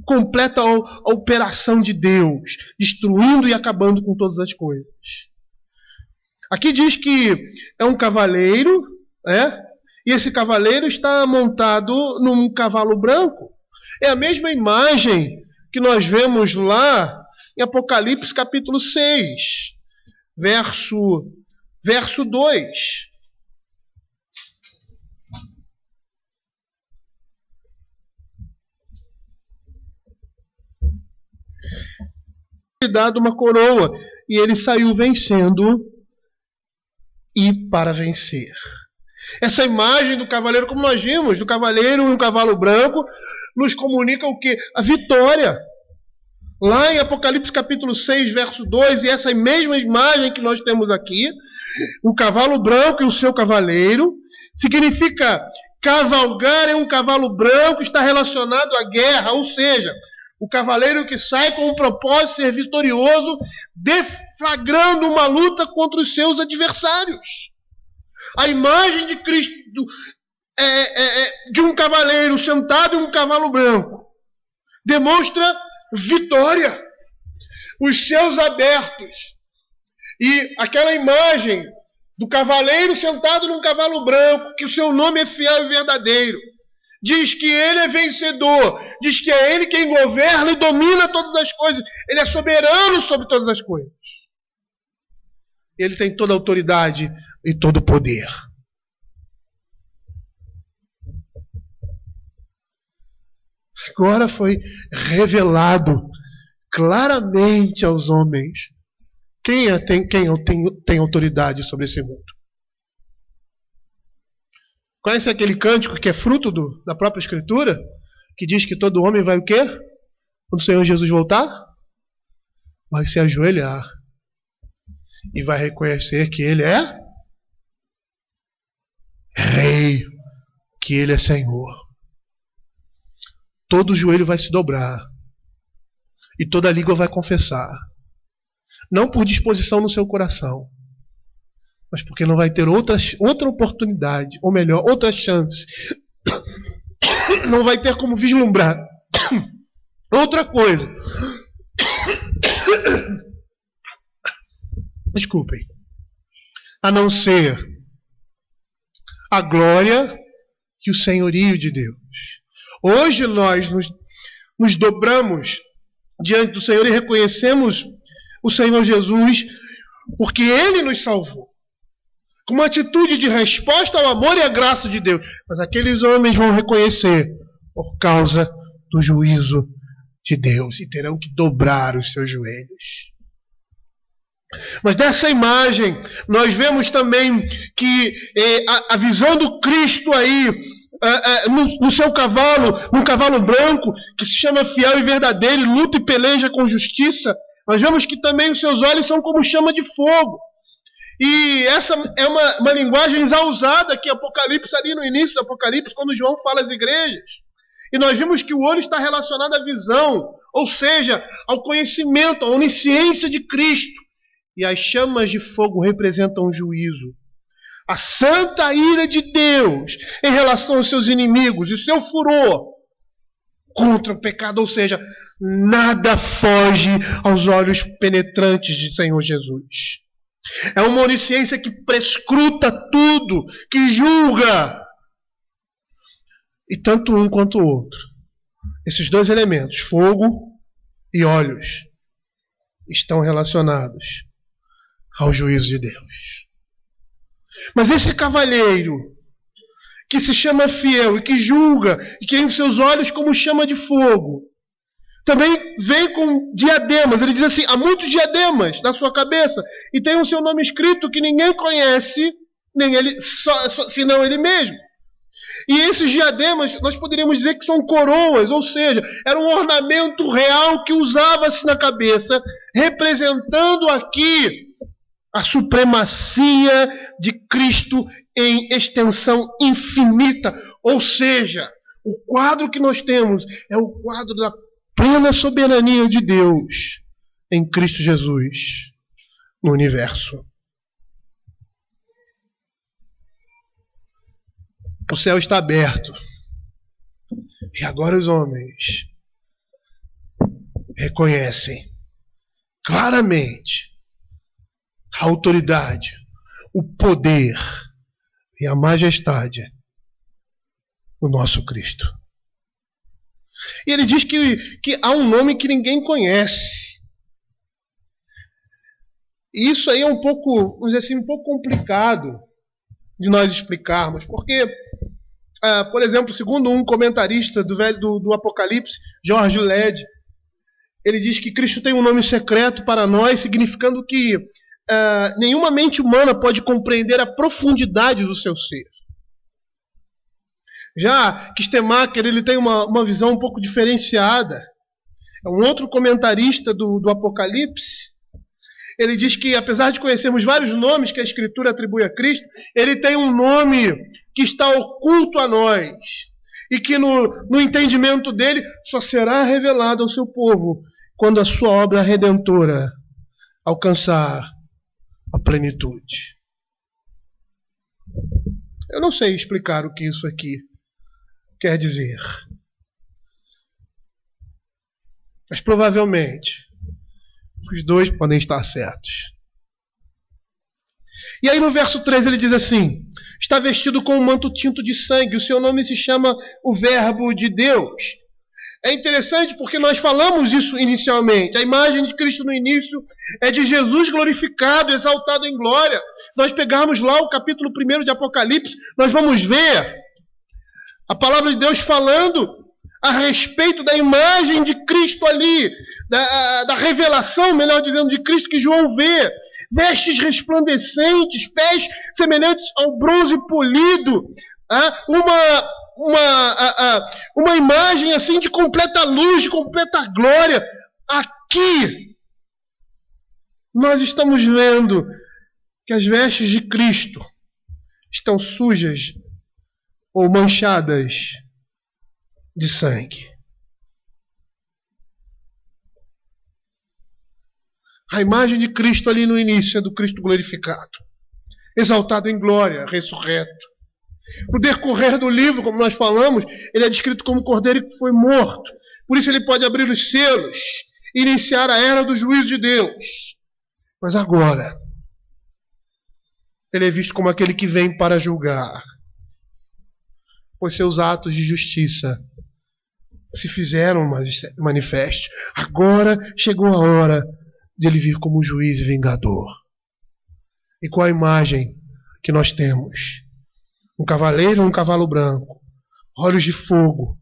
completa a operação de Deus, destruindo e acabando com todas as coisas. Aqui diz que é um cavaleiro, e esse cavaleiro está montado num cavalo branco. É a mesma imagem que nós vemos lá em Apocalipse capítulo 6, verso 2. Dado uma coroa e ele saiu vencendo e para vencer. Essa imagem do cavaleiro, como nós vimos, do cavaleiro e um cavalo branco, nos comunica o quê? A vitória. Lá em Apocalipse capítulo 6, verso 2, e essa mesma imagem que nós temos aqui, o cavalo branco e o seu cavaleiro, significa cavalgar em um cavalo branco, está relacionado à guerra, ou seja, o cavaleiro que sai com o propósito de ser vitorioso, deflagrando uma luta contra os seus adversários. A imagem de Cristo, de um cavaleiro sentado em um cavalo branco, demonstra vitória. Os céus abertos. E aquela imagem do cavaleiro sentado num cavalo branco, que o seu nome é fiel e verdadeiro, diz que ele é vencedor, diz que é ele quem governa e domina todas as coisas. Ele é soberano sobre todas as coisas. Ele tem toda a autoridade e todo o poder. Agora foi revelado claramente aos homens quem tem autoridade sobre esse mundo. Conhece aquele cântico que é fruto da própria Escritura? Que diz que todo homem vai o quê? Quando o Senhor Jesus voltar? Vai se ajoelhar. E vai reconhecer que Ele é Rei. Que Ele é Senhor. Todo joelho vai se dobrar. E toda língua vai confessar. Não por disposição no seu coração, mas porque não vai ter outra oportunidade, ou melhor, outra chance. Não vai ter como vislumbrar outra coisa. Desculpem. A não ser a glória e o senhorio de Deus. Hoje nós nos dobramos diante do Senhor e reconhecemos o Senhor Jesus porque Ele nos salvou. Com uma atitude de resposta ao amor e à graça de Deus. Mas aqueles homens vão reconhecer por causa do juízo de Deus e terão que dobrar os seus joelhos. Mas dessa imagem nós vemos também que a visão do Cristo aí no seu cavalo, num cavalo branco que se chama fiel e verdadeiro, e luta e peleja com justiça, nós vemos que também os seus olhos são como chama de fogo. E essa é uma linguagem já usada aqui, Apocalipse, ali no início do Apocalipse, quando João fala às igrejas. E nós vimos que o olho está relacionado à visão, ou seja, ao conhecimento, à onisciência de Cristo. E as chamas de fogo representam o juízo. A santa ira de Deus em relação aos seus inimigos e seu furor contra o pecado, ou seja, nada foge aos olhos penetrantes de Senhor Jesus. É uma onisciência que prescruta tudo, que julga. E tanto um quanto o outro. Esses dois elementos, fogo e olhos, estão relacionados ao juízo de Deus. Mas esse cavalheiro, que se chama fiel e que julga, e que tem os seus olhos como chama de fogo, também vem com diademas. Ele diz assim, há muitos diademas na sua cabeça, e tem o seu nome escrito que ninguém conhece, nem ele, senão ele mesmo. E esses diademas, nós poderíamos dizer que são coroas, ou seja, era um ornamento real que usava-se na cabeça, representando aqui a supremacia de Cristo em extensão infinita. Ou seja, o quadro que nós temos é o quadro da plena soberania de Deus em Cristo Jesus no universo. O céu está aberto. E agora os homens reconhecem claramente a autoridade, o poder e a majestade do nosso Cristo. E ele diz que há um nome que ninguém conhece. E isso aí é um pouco, vamos dizer assim, um pouco complicado de nós explicarmos, porque, por exemplo, segundo um comentarista do Apocalipse, George Led, ele diz que Cristo tem um nome secreto para nós, significando que nenhuma mente humana pode compreender a profundidade do seu ser. Já Kistemacher, ele tem uma visão um pouco diferenciada. É um outro comentarista do Apocalipse. Ele diz que, apesar de conhecermos vários nomes que a Escritura atribui a Cristo, ele tem um nome que está oculto a nós e que no entendimento dele só será revelado ao seu povo quando a sua obra redentora alcançar a plenitude. Eu não sei explicar o que isso aqui quer dizer, mas provavelmente os dois podem estar certos. E aí no verso 3 ele diz assim: está vestido com um manto tinto de sangue, o seu nome se chama o Verbo de Deus. É interessante porque nós falamos isso inicialmente. A imagem de Cristo no início é de Jesus glorificado, exaltado em glória. Nós pegarmos lá o capítulo 1 de Apocalipse, nós vamos ver a palavra de Deus falando a respeito da imagem de Cristo ali, da revelação, melhor dizendo, de Cristo que João vê. Vestes resplandecentes, pés semelhantes ao bronze polido, uma imagem assim de completa luz, de completa glória. Aqui nós estamos vendo que as vestes de Cristo estão sujas ou manchadas de sangue. A imagem de Cristo ali no início é do Cristo glorificado, exaltado em glória, ressurreto. No decorrer do livro, como nós falamos, ele é descrito como cordeiro que foi morto. Por isso ele pode abrir os selos, iniciar a era do juízo de Deus. Mas agora, ele é visto como aquele que vem para julgar, pois seus atos de justiça se fizeram manifestos. Agora chegou a hora de ele vir como juiz e vingador. E qual a imagem que nós temos? Um cavaleiro ou um cavalo branco, olhos de fogo,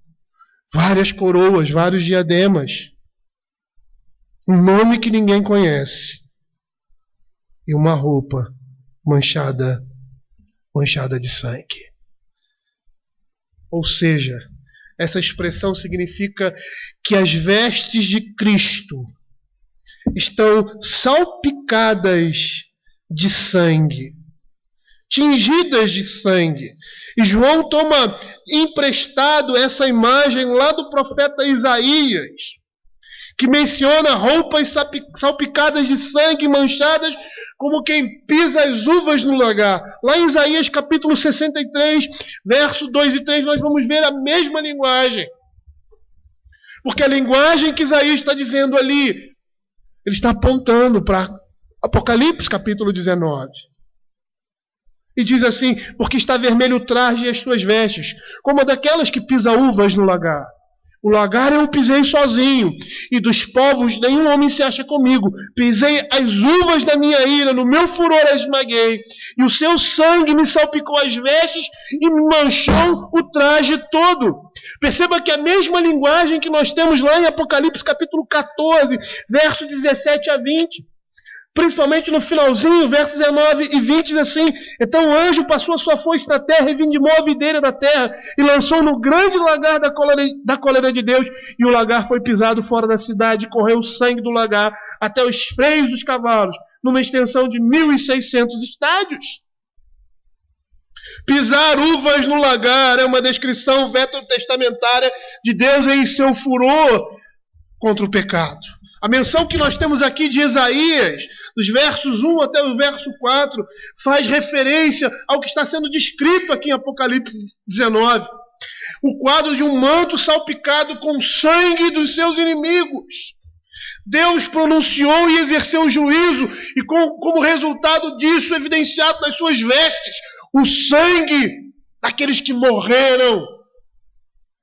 várias coroas, vários diademas, um nome que ninguém conhece e uma roupa manchada de sangue. Ou seja, essa expressão significa que as vestes de Cristo estão salpicadas de sangue, tingidas de sangue. E João toma emprestado essa imagem lá do profeta Isaías, que menciona roupas salpicadas de sangue, manchadas, como quem pisa as uvas no lagar. Lá em Isaías capítulo 63, verso 2 e 3, nós vamos ver a mesma linguagem. Porque a linguagem que Isaías está dizendo ali, ele está apontando para Apocalipse capítulo 19. E diz assim: porque está vermelho o traje e as suas vestes, como a daquelas que pisa uvas no lagar. O lagar eu pisei sozinho, e dos povos nenhum homem se acha comigo. Pisei as uvas da minha ira, no meu furor as esmaguei, e o seu sangue me salpicou as vestes e me manchou o traje todo. Perceba que a mesma linguagem que nós temos lá em Apocalipse capítulo 14, verso 17 a 20. Principalmente no finalzinho, versos 19 e 20, diz assim: então o anjo passou a sua foice na terra e vindimou a videira da terra e lançou no grande lagar da cólera de Deus, e o lagar foi pisado fora da cidade, e correu o sangue do lagar até os freios dos cavalos, numa extensão de 1.600 estádios. Pisar uvas no lagar é uma descrição veterotestamentária de Deus em seu furor contra o pecado. A menção que nós temos aqui de Isaías, dos versos 1 até o verso 4, faz referência ao que está sendo descrito aqui em Apocalipse 19. O quadro de um manto salpicado com sangue dos seus inimigos. Deus pronunciou e exerceu juízo, e como resultado disso, evidenciado nas suas vestes, o sangue daqueles que morreram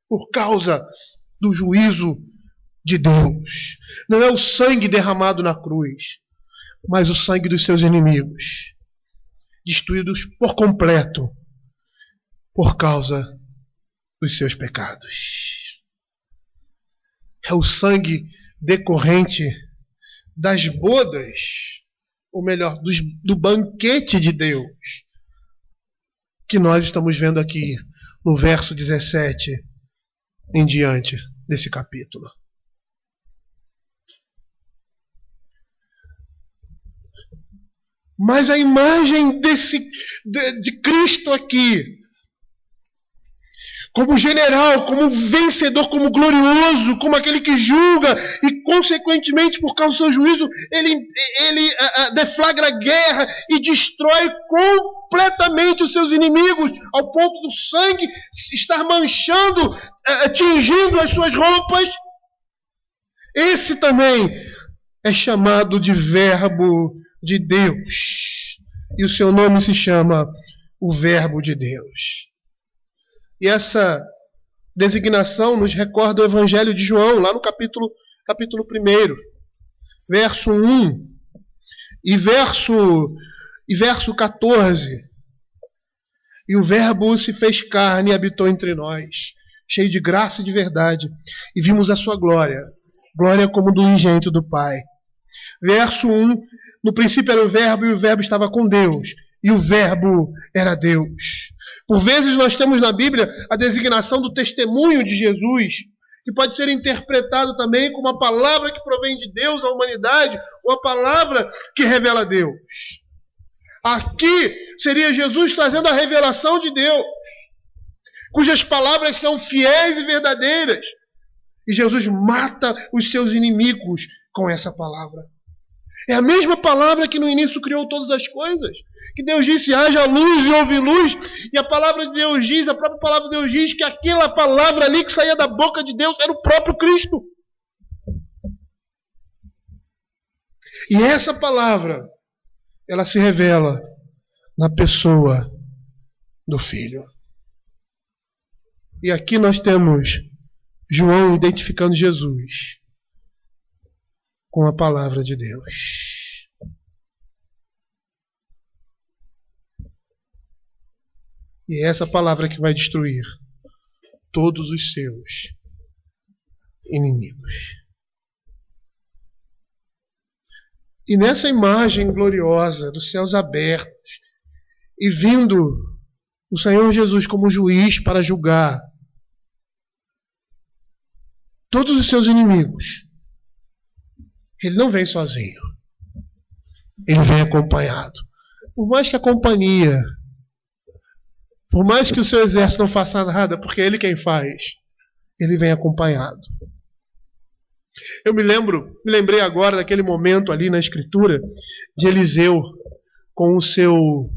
por causa do juízo de Deus. Não é o sangue derramado na cruz, mas o sangue dos seus inimigos, destruídos por completo por causa dos seus pecados. É o sangue decorrente das bodas, ou melhor, do banquete de Deus, que nós estamos vendo aqui no verso 17 em diante desse capítulo. Mas a imagem de Cristo aqui, como general, como vencedor, como glorioso, como aquele que julga e, consequentemente, por causa do seu juízo, ele deflagra a guerra e destrói completamente os seus inimigos, ao ponto do sangue estar manchando, tingindo as suas roupas. Esse também é chamado de Verbo de Deus, e o seu nome se chama o Verbo de Deus. E essa designação nos recorda o Evangelho de João, lá no capítulo 1, verso 1 e verso 14. E o Verbo se fez carne e habitou entre nós, cheio de graça e de verdade, e vimos a sua glória, glória como do unigênito do Pai. Verso 1, no princípio era o Verbo, e o Verbo estava com Deus, e o Verbo era Deus. Por vezes nós temos na Bíblia a designação do testemunho de Jesus, que pode ser interpretado também como a palavra que provém de Deus à humanidade, ou a palavra que revela Deus. Aqui seria Jesus trazendo a revelação de Deus, cujas palavras são fiéis e verdadeiras. E Jesus mata os seus inimigos com essa palavra. É a mesma palavra que no início criou todas as coisas. Que Deus disse, haja luz e houve luz. E a palavra de Deus diz, a própria palavra de Deus diz que aquela palavra ali que saía da boca de Deus era o próprio Cristo. E essa palavra, ela se revela na pessoa do Filho. E aqui nós temos João identificando Jesus com a palavra de Deus. E é essa palavra que vai destruir todos os seus inimigos. E nessa imagem gloriosa dos céus abertos e vindo o Senhor Jesus como juiz para julgar todos os seus inimigos, Ele não vem sozinho. Ele vem acompanhado. Por mais que a companhia, por mais que o seu exército não faça nada, porque é Ele quem faz, Ele vem acompanhado. Eu me lembrei agora daquele momento ali na Escritura de Eliseu com o seu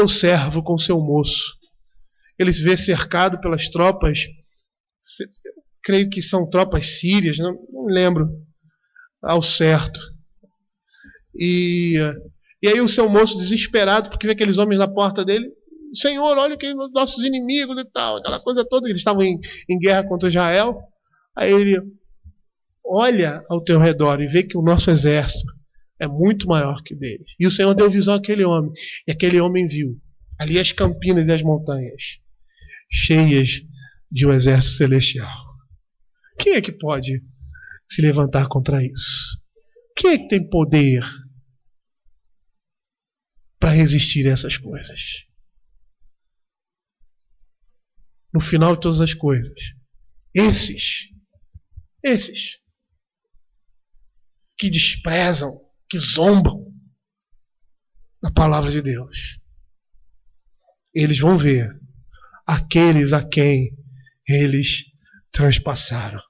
servo, com o seu moço. Ele se vê cercado pelas tropas, creio que são tropas sírias, não me lembro ao certo. E aí o seu moço desesperado, porque vê aqueles homens na porta dele, Senhor, olha que nossos inimigos e tal, aquela coisa toda, eles estavam em guerra contra Israel. Aí ele olha ao teu redor e vê que o nosso exército é muito maior que o deles. E o Senhor deu visão àquele homem, e aquele homem viu ali as campinas e as montanhas cheias de um exército celestial. Quem é que pode se levantar contra isso? Quem é que tem poder para resistir a essas coisas? No final de todas as coisas, esses que desprezam, que zombam da palavra de Deus, eles vão ver aqueles a quem eles transpassaram.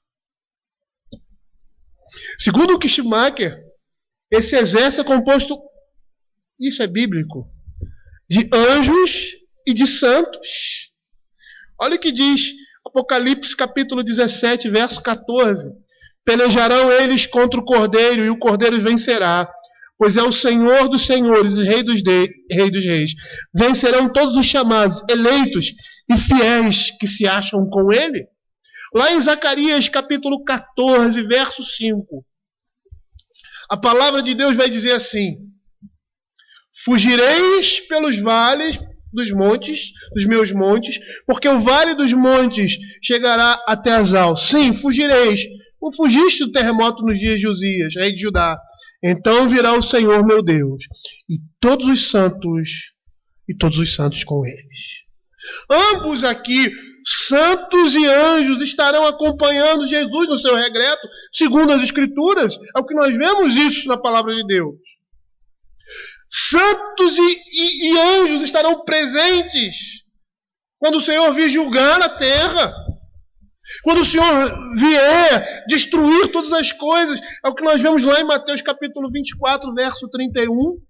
Segundo o Kishmaker, esse exército é composto, isso é bíblico, de anjos e de santos. Olha o que diz Apocalipse capítulo 17, verso 14. Pelejarão eles contra o Cordeiro, e o Cordeiro vencerá, pois é o Senhor dos senhores e Rei dos reis. Vencerão todos os chamados, eleitos e fiéis que se acham com ele. Lá em Zacarias capítulo 14, verso 5, a palavra de Deus vai dizer assim: fugireis pelos vales dos montes, dos meus montes, porque o vale dos montes chegará até Azal. Sim, fugireis. Como fugiste do terremoto nos dias de Uzias, rei de Judá. Então virá o Senhor meu Deus, e todos os santos com eles. Ambos aqui, santos e anjos, estarão acompanhando Jesus no seu regresso, segundo as Escrituras. É o que nós vemos isso na palavra de Deus. Santos e anjos estarão presentes quando o Senhor vir julgar a terra. Quando o Senhor vier destruir todas as coisas. É o que nós vemos lá em Mateus capítulo 24, verso 31.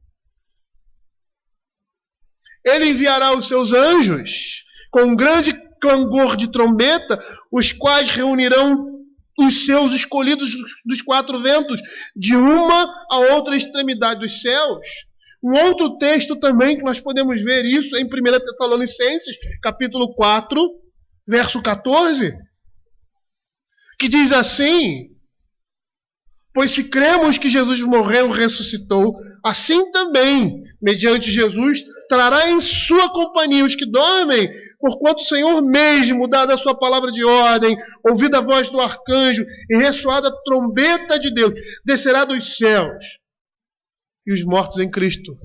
Ele enviará os seus anjos com um grande clangor de trombeta, os quais reunirão os seus escolhidos dos quatro ventos, de uma a outra extremidade dos céus. Um outro texto também que nós podemos ver isso em 1 Tessalonicenses, capítulo 4, verso 14, que diz assim: pois se cremos que Jesus morreu e ressuscitou, assim também, mediante Jesus, trará em sua companhia os que dormem, porquanto o Senhor mesmo, dada a sua palavra de ordem, ouvida a voz do arcanjo e ressoada a trombeta de Deus, descerá dos céus, e os mortos em Cristo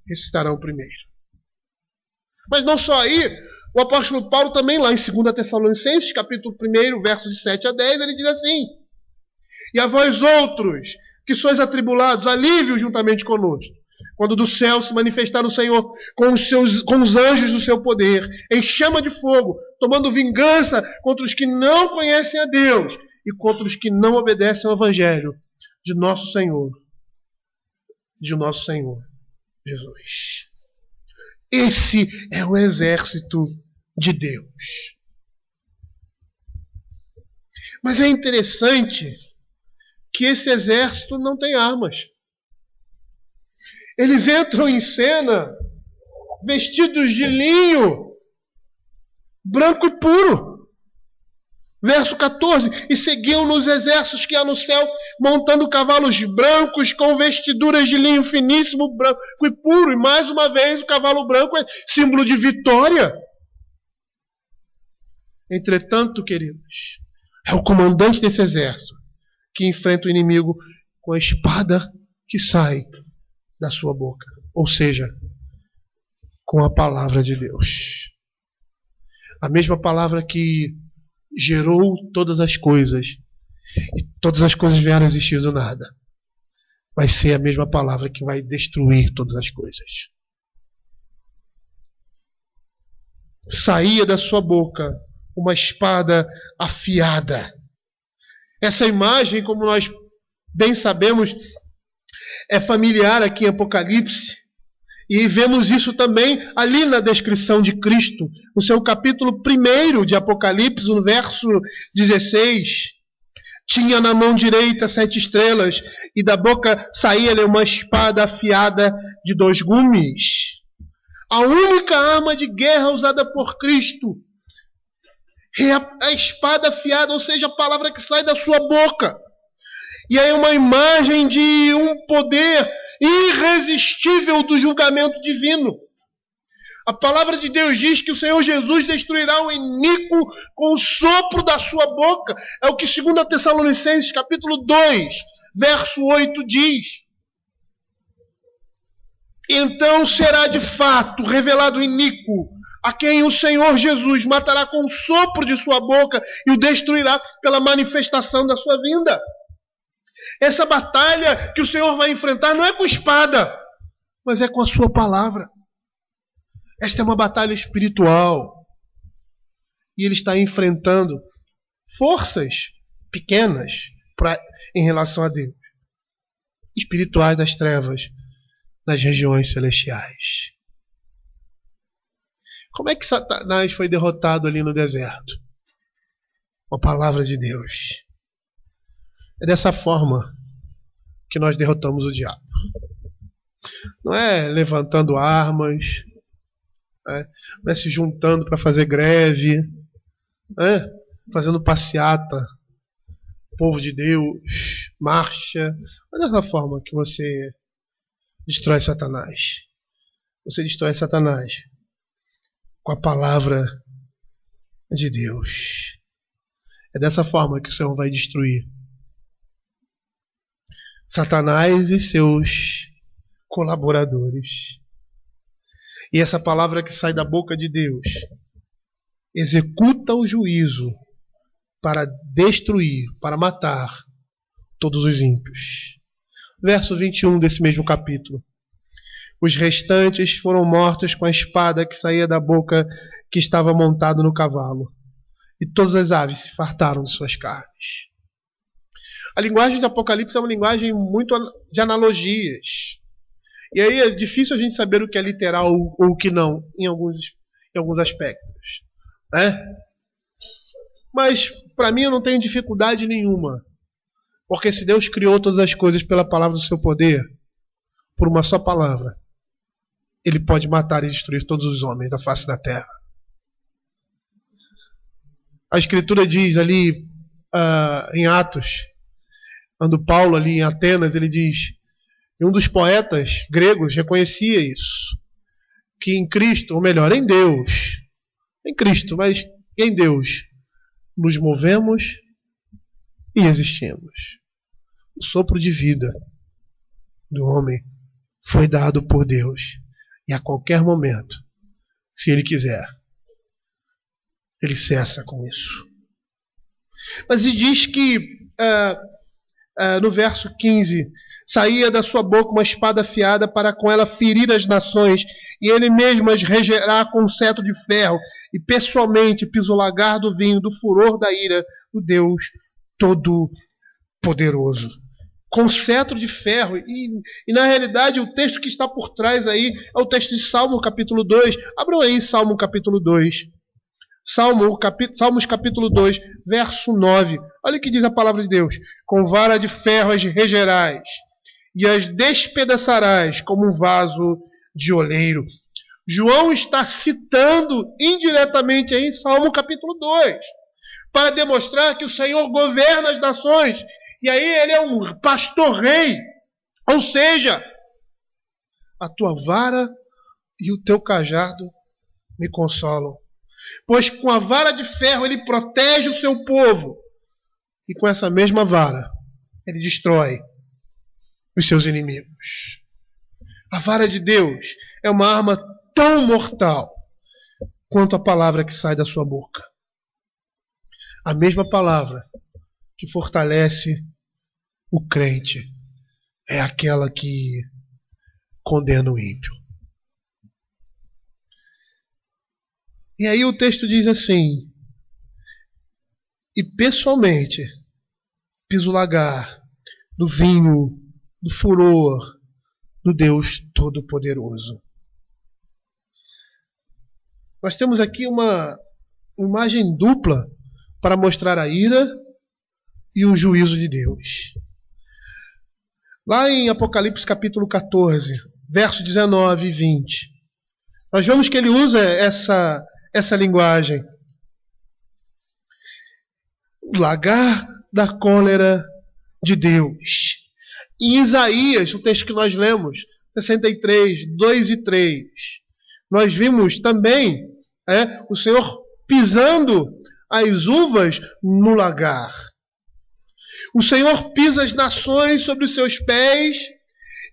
ressuscitarão primeiro. Mas não só aí, o apóstolo Paulo também, lá em 2 Tessalonicenses, capítulo 1, versos de 7 a 10, ele diz assim: e a vós outros, que sois atribulados, alívio juntamente conosco, quando do céu se manifestar o Senhor com os anjos do seu poder, em chama de fogo, tomando vingança contra os que não conhecem a Deus e contra os que não obedecem ao evangelho de nosso Senhor de nosso Senhor Jesus. Esse é o exército de Deus. Mas é interessante que esse exército não tem armas. Eles entram em cena vestidos de linho branco e puro. Verso 14: e seguiam nos exércitos que há no céu, montando cavalos brancos com vestiduras de linho finíssimo, branco e puro. E mais uma vez o cavalo branco é símbolo de vitória. Entretanto, queridos, é o comandante desse exército que enfrenta o inimigo com a espada que sai da sua boca. Ou seja, com a palavra de Deus. A mesma palavra que gerou todas as coisas. E todas as coisas vieram a existir do nada. Vai ser a mesma palavra que vai destruir todas as coisas. Saía da sua boca uma espada afiada. Essa imagem, como nós bem sabemos, é familiar aqui em Apocalipse. E vemos isso também ali na descrição de Cristo, no seu capítulo 1 de Apocalipse, no verso 16. Tinha na mão direita 7 estrelas, e da boca saía-lhe uma espada afiada de 2 gumes. A única arma de guerra usada por Cristo é a espada afiada, ou seja, a palavra que sai da sua boca. E aí uma imagem de um poder irresistível do julgamento divino. A palavra de Deus diz que o Senhor Jesus destruirá o iníquo com o sopro da sua boca. É o que 2 Tessalonicenses capítulo 2, verso 8 diz. Então será de fato revelado o iníquo, a quem o Senhor Jesus matará com o sopro de sua boca e o destruirá pela manifestação da sua vinda. Essa batalha que o Senhor vai enfrentar não é com espada, mas é com a sua palavra. Esta é uma batalha espiritual. E ele está enfrentando forças pequenas em relação a Deus. Espirituais das trevas, das regiões celestiais. Como é que Satanás foi derrotado ali no deserto? Com a palavra de Deus. É dessa forma que nós derrotamos o diabo. Não é levantando armas, não é se juntando para fazer greve, fazendo passeata, povo de Deus, marcha. Não é dessa forma que você destrói Satanás. Você destrói Satanás com a palavra de Deus. É dessa forma que o Senhor vai destruir Satanás e seus colaboradores. E essa palavra que sai da boca de Deus executa o juízo para destruir, para matar todos os ímpios. Verso 21 desse mesmo capítulo. Os restantes foram mortos com a espada que saía da boca que estava montado no cavalo. E todas as aves se fartaram de suas carnes. A linguagem de Apocalipse é uma linguagem muito de analogias. E aí é difícil a gente saber o que é literal ou o que não, em alguns aspectos. Mas, para mim, eu não tenho dificuldade nenhuma. Porque se Deus criou todas as coisas pela palavra do seu poder, por uma só palavra, Ele pode matar e destruir todos os homens da face da terra. A Escritura diz ali, em Atos, quando Paulo ali em Atenas, ele diz, e um dos poetas gregos reconhecia isso, que em Cristo, ou melhor, em Deus, em Cristo, mas em Deus, nos movemos e existimos. O sopro de vida do homem foi dado por Deus, e a qualquer momento, se Ele quiser, Ele cessa com isso. Mas ele diz que no verso 15, saía da sua boca uma espada afiada para com ela ferir as nações, e ele mesmo as regerá com um cetro de ferro, e pessoalmente pisa o lagar do vinho do furor da ira do Deus Todo-Poderoso. com cetro de ferro. E na realidade o texto que está por trás aí é o texto de Salmo capítulo 2. Abram aí Salmo capítulo 2. Salmos capítulo 2, verso 9. Olha o que diz a palavra de Deus. Com vara de ferro as regerás, e as despedaçarás como um vaso de oleiro. João está citando indiretamente aí em Salmo capítulo 2, para demonstrar que o Senhor governa as nações. E aí ele é um pastor-rei. Ou seja, a tua vara e o teu cajado me consolam. Pois com a vara de ferro ele protege o seu povo. E com essa mesma vara ele destrói os seus inimigos. A vara de Deus é uma arma tão mortal quanto a palavra que sai da sua boca. A mesma palavra que fortalece o crente é aquela que condena o ímpio. E aí o texto diz assim: e pessoalmente piso o lagar do vinho, do furor do Deus Todo-Poderoso. Nós temos aqui uma imagem dupla para mostrar a ira e o juízo de Deus. Lá em Apocalipse capítulo 14, versos 19 e 20, nós vemos que ele usa essa linguagem. O lagar da cólera de Deus. Em Isaías, o texto que nós lemos, 63, 2 e 3, nós vimos também o Senhor pisando as uvas no lagar. O Senhor pisa as nações sobre os seus pés.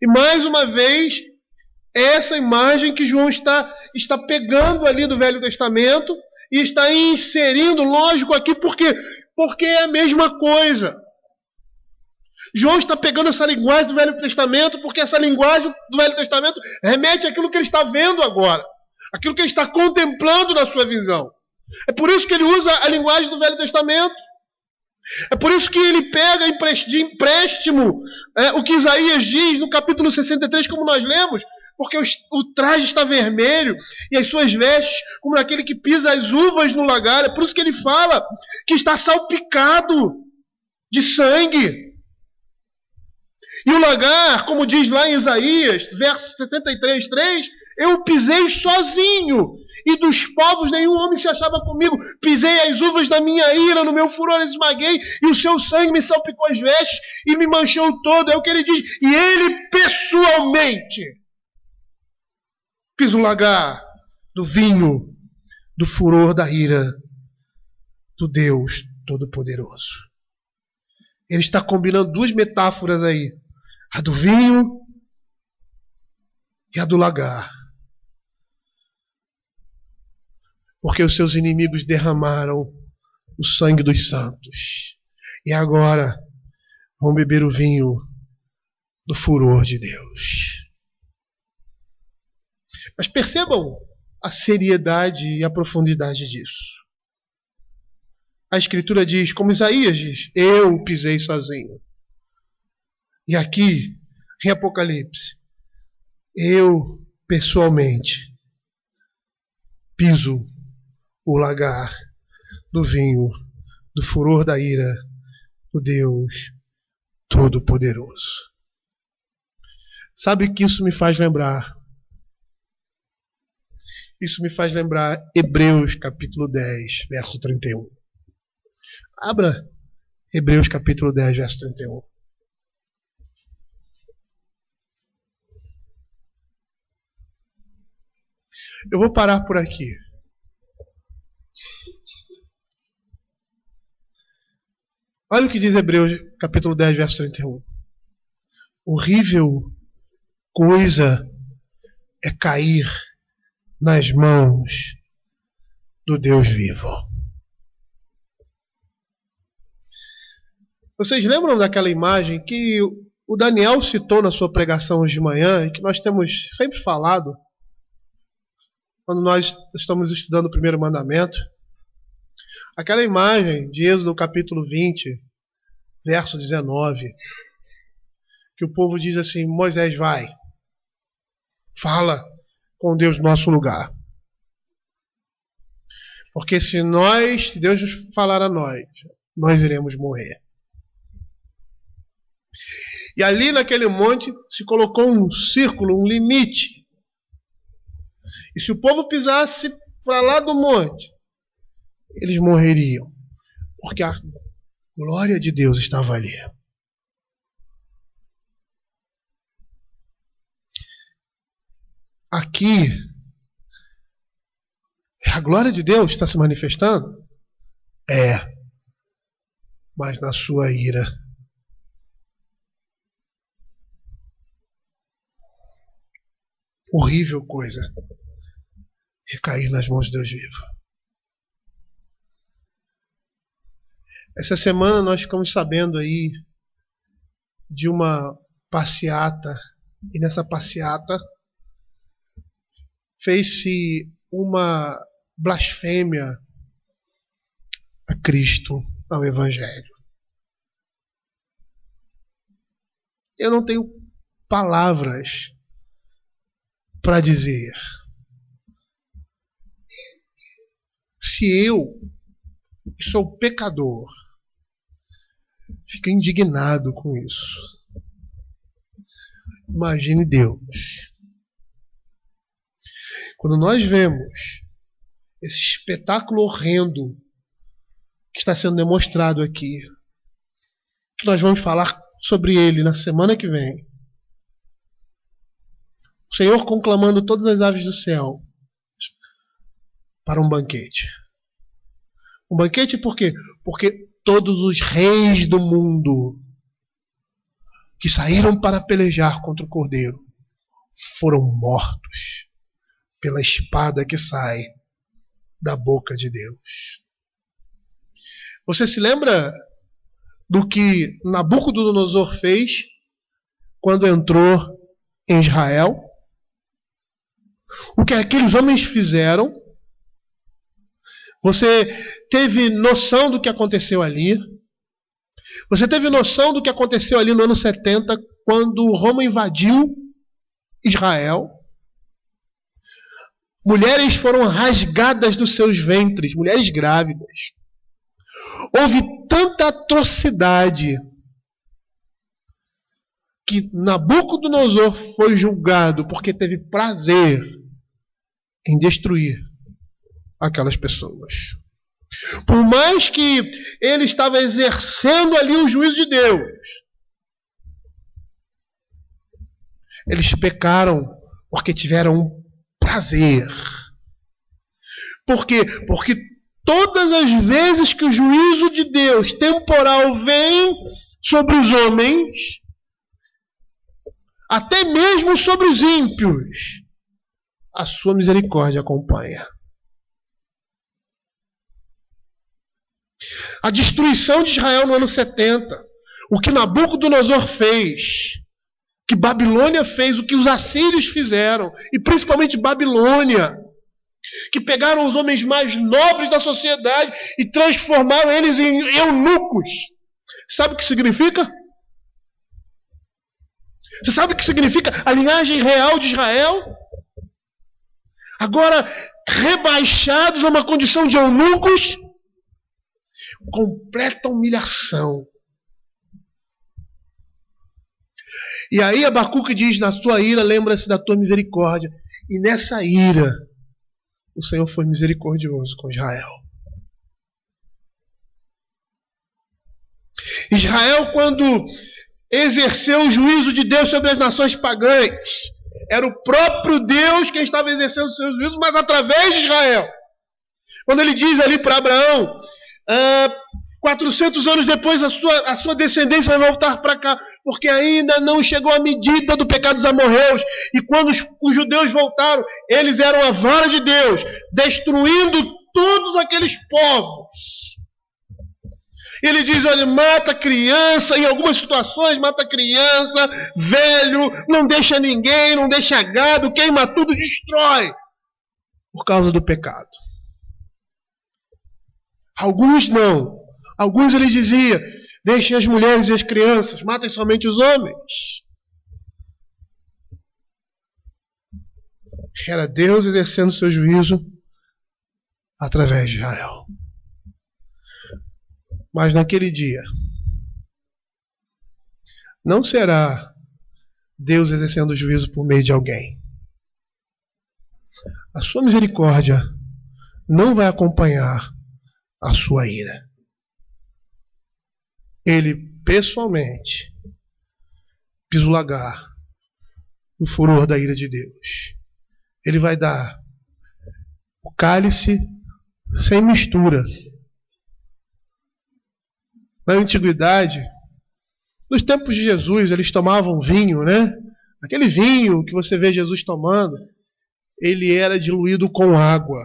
E mais uma vez, essa imagem que João está pegando ali do Velho Testamento e está inserindo, lógico, aqui, porque é a mesma coisa. João está pegando essa linguagem do Velho Testamento porque essa linguagem do Velho Testamento remete àquilo que ele está vendo agora, aquilo que ele está contemplando na sua visão. É por isso que ele usa a linguagem do Velho Testamento. É por isso que ele pega de empréstimo o que Isaías diz no capítulo 63, como nós lemos, porque o traje está vermelho e as suas vestes como aquele que pisa as uvas no lagar. É por isso que ele fala que está salpicado de sangue. E o lagar, como diz lá em Isaías, verso 63, 3, eu pisei sozinho, e dos povos nenhum homem se achava comigo. Pisei as uvas da minha ira, no meu furor esmaguei, e o seu sangue me salpicou as vestes e me manchou todo. É o que ele diz. E ele pessoalmente pisa o lagar do vinho, do furor da ira do Deus Todo-Poderoso. Ele está combinando duas metáforas aí. A do vinho e a do lagar. Porque os seus inimigos derramaram o sangue dos santos. E agora vão beber o vinho do furor de Deus. Mas percebam a seriedade e a profundidade disso. A Escritura diz, como Isaías diz, eu pisei sozinho. E aqui, em Apocalipse, eu pessoalmente piso o lagar do vinho, do furor da ira do Deus Todo-Poderoso. Sabe o que isso me faz lembrar? Isso me faz lembrar Hebreus capítulo 10, verso 31. Abra Hebreus capítulo 10, verso 31. Eu vou parar por aqui. Olha o que diz Hebreus capítulo 10, verso 31. Horrível coisa é cair nas mãos do Deus vivo. Vocês lembram daquela imagem que o Daniel citou na sua pregação hoje de manhã e que nós temos sempre falado quando nós estamos estudando o primeiro mandamento? Aquela imagem de Êxodo capítulo 20, verso 19, que o povo diz assim: Moisés, vai, fala com Deus no nosso lugar. Porque se Deus falar a nós iremos morrer. E ali naquele monte se colocou um círculo, um limite. E se o povo pisasse para lá do monte, eles morreriam. Porque a glória de Deus estava ali. Aqui, a glória de Deus está se manifestando? Mas na sua ira. Horrível coisa recair nas mãos de Deus vivo. Essa semana nós ficamos sabendo aí de uma passeata, e nessa passeata fez-se uma blasfêmia a Cristo, ao Evangelho. Eu não tenho palavras para dizer. Se eu, que sou pecador, fico indignado com isso, imagine Deus. Quando nós vemos esse espetáculo horrendo que está sendo demonstrado aqui, que nós vamos falar sobre ele na semana que vem, o Senhor conclamando todas as aves do céu para um banquete. Um banquete por quê? Porque todos os reis do mundo que saíram para pelejar contra o Cordeiro foram mortos pela espada que sai da boca de Deus. Você se lembra do que Nabucodonosor fez quando entrou em Israel? O que aqueles homens fizeram? Você teve noção do que aconteceu ali? Você teve noção do que aconteceu ali no ano 70, quando Roma invadiu Israel? Mulheres foram rasgadas dos seus ventres, mulheres grávidas. Houve tanta atrocidade que Nabucodonosor foi julgado porque teve prazer em destruir aquelas pessoas. Por mais que ele estava exercendo ali o juízo de Deus, eles pecaram porque tiveram prazer. Por quê? Porque todas as vezes que o juízo de Deus temporal vem sobre os homens, até mesmo sobre os ímpios, a sua misericórdia acompanha. A destruição de Israel no ano 70, o que Nabucodonosor fez, o que Babilônia fez, o que os assírios fizeram, e principalmente Babilônia, que pegaram os homens mais nobres da sociedade e transformaram eles em eunucos. Sabe o que significa? Você sabe o que significa a linhagem real de Israel? Agora rebaixados a uma condição de eunucos, completa humilhação. E aí Abacuque diz: na tua ira lembra-se da tua misericórdia. E nessa ira o Senhor foi misericordioso com Israel. Israel, quando exerceu o juízo de Deus sobre as nações pagãs, era o próprio Deus quem estava exercendo o seu juízo, mas através de Israel. Quando ele diz ali para Abraão, 400 anos depois a sua descendência vai voltar para cá, porque ainda não chegou a medida do pecado dos amorreus. E quando os judeus voltaram, eles eram a vara de Deus, destruindo todos aqueles povos. Ele diz: olha, mata criança, em algumas situações mata criança, velho, não deixa ninguém, não deixa gado, queima tudo, destrói, por causa do pecado. Alguns não. Alguns ele dizia: deixem as mulheres e as crianças, matem somente os homens. Era Deus exercendo seu juízo através de Israel. Mas naquele dia, não será Deus exercendo o juízo por meio de alguém. A sua misericórdia não vai acompanhar a sua ira. Ele pessoalmente pisa o lagar no furor da ira de Deus. Ele vai dar o cálice sem mistura. Na antiguidade, nos tempos de Jesus, eles tomavam vinho, né? Aquele vinho que você vê Jesus tomando, ele era diluído com água.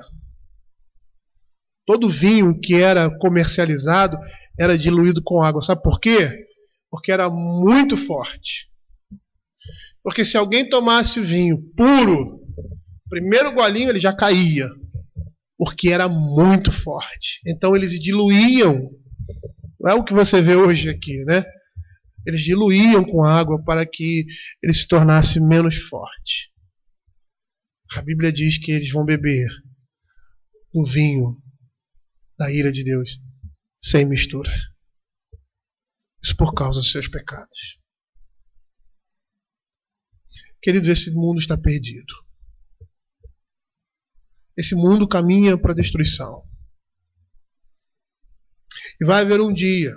Todo vinho que era comercializado era diluído com água. Sabe por quê? Porque era muito forte. Porque se alguém tomasse o vinho puro, primeiro golinho ele já caía. Porque era muito forte. Então eles diluíam. Não é o que você vê hoje aqui, né? Eles diluíam com água para que ele se tornasse menos forte. A Bíblia diz que eles vão beber do vinho da ira de Deus sem mistura. Isso por causa dos seus pecados. Queridos, esse mundo está perdido. Esse mundo caminha para a destruição. E vai haver um dia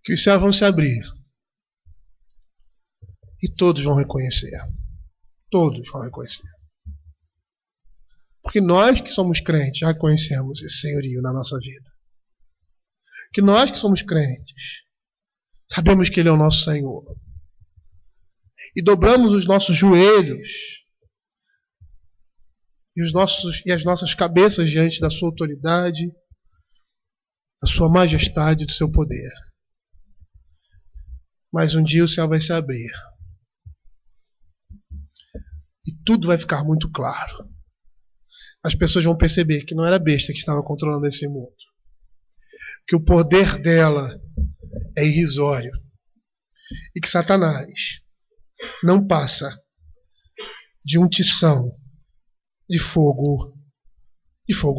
que os céus vão se abrir e todos vão reconhecer. Todos vão reconhecer. Porque nós que somos crentes já reconhecemos esse senhorio na nossa vida. Que nós que somos crentes sabemos que Ele é o nosso Senhor. E dobramos os nossos joelhos e as nossas cabeças diante da sua autoridade, da sua majestade e do seu poder. Mas um dia o céu vai se abrir. E tudo vai ficar muito claro. As pessoas vão perceber que não era a besta que estava controlando esse mundo. Que o poder dela é irrisório. E que Satanás não passa de um tição de fogo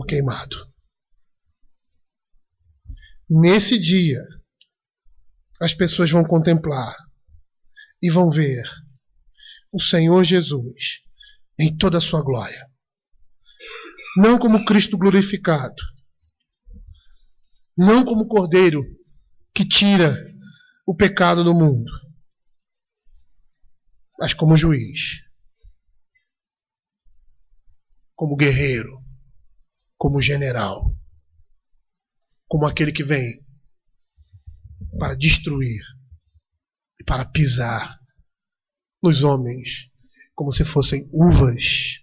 queimado. Nesse dia, as pessoas vão contemplar e vão ver o Senhor Jesus em toda a sua glória. Não como Cristo glorificado, não como Cordeiro que tira o pecado do mundo, mas como juiz, como guerreiro, como general, como aquele que vem para destruir e para pisar nos homens como se fossem uvas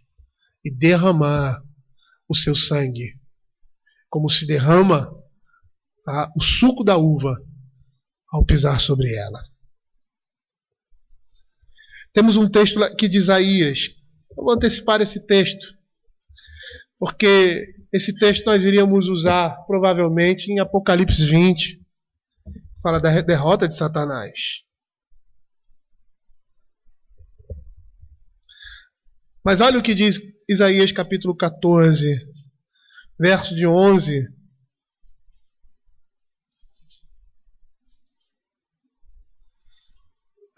e derramar o seu sangue, como se derrama o suco da uva ao pisar sobre ela. Temos um texto aqui de Isaías. Eu vou antecipar esse texto, porque esse texto nós iríamos usar provavelmente em Apocalipse 20, fala da derrota de Satanás. Mas olha o que diz Isaías capítulo 14, verso de 11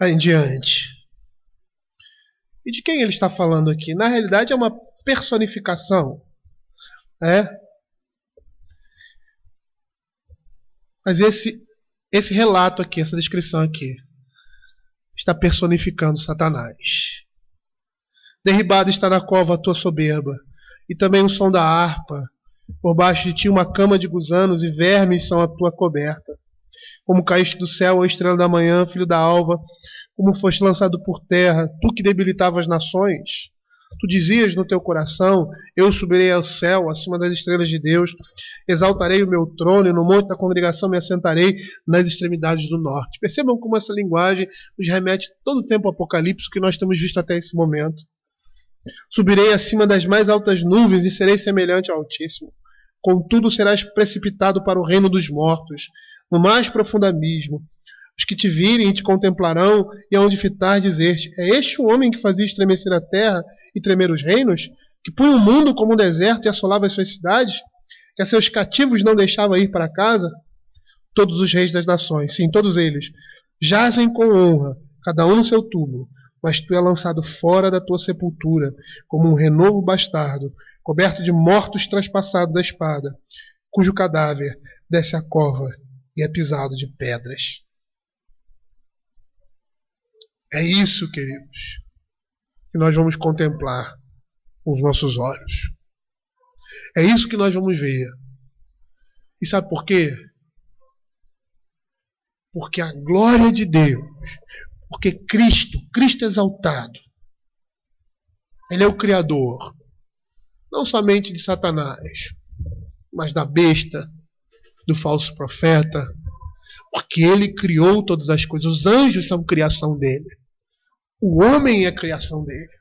em diante. E de quem ele está falando aqui? Na realidade é uma personificação. Mas esse relato aqui, essa descrição aqui, está personificando Satanás. Derribada está na cova a tua soberba, e também o som da harpa. Por baixo de ti uma cama de gusanos e vermes são a tua coberta. Como caíste do céu, a estrela da manhã, filho da alva, como foste lançado por terra, tu que debilitava as nações. Tu dizias no teu coração, eu subirei ao céu, acima das estrelas de Deus, exaltarei o meu trono, e no monte da congregação me assentarei nas extremidades do norte. Percebam como essa linguagem nos remete todo o tempo ao Apocalipse que nós temos visto até esse momento. Subirei acima das mais altas nuvens e serei semelhante ao Altíssimo. Contudo serás precipitado para o reino dos mortos, no mais profundo abismo. Os que te virem e te contemplarão, e aonde fitar dizer-te: é este o homem que fazia estremecer a terra e tremer os reinos? Que punha o mundo como um deserto e assolava as suas cidades? Que a seus cativos não deixava ir para casa? Todos os reis das nações, sim, todos eles, jazem com honra, cada um no seu túmulo, mas tu é lançado fora da tua sepultura, como um renovo bastardo, coberto de mortos traspassados da espada, cujo cadáver desce à cova e é pisado de pedras. É isso, queridos, que nós vamos contemplar com os nossos olhos. É isso que nós vamos ver. E sabe por quê? Porque a glória de Deus, porque Cristo exaltado, Ele é o Criador, não somente de Satanás, mas da besta, do falso profeta, porque Ele criou todas as coisas. Os anjos são criação dele. O homem é criação dele.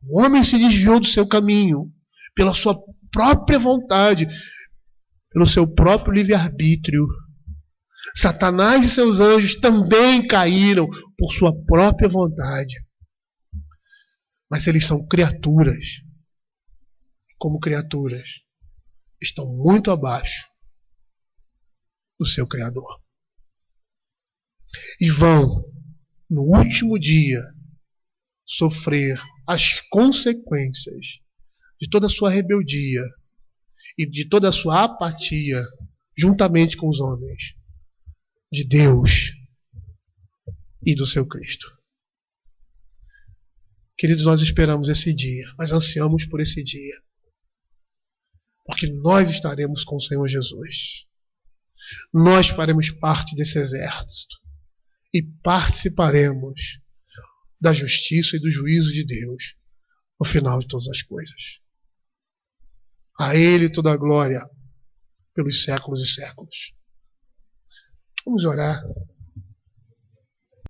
O homem se desviou do seu caminho pela sua própria vontade, pelo seu próprio livre-arbítrio. Satanás e seus anjos também caíram por sua própria vontade. Mas eles são criaturas. Como criaturas, estão muito abaixo do seu Criador. E vão, no último dia, sofrer as consequências de toda a sua rebeldia e de toda a sua apatia, juntamente com os homens de Deus e do seu Cristo. Queridos, nós esperamos esse dia, nós ansiamos por esse dia, porque nós estaremos com o Senhor Jesus. Nós faremos parte desse exército e participaremos da justiça e do juízo de Deus no final de todas as coisas. A Ele toda a glória pelos séculos e séculos. Vamos orar.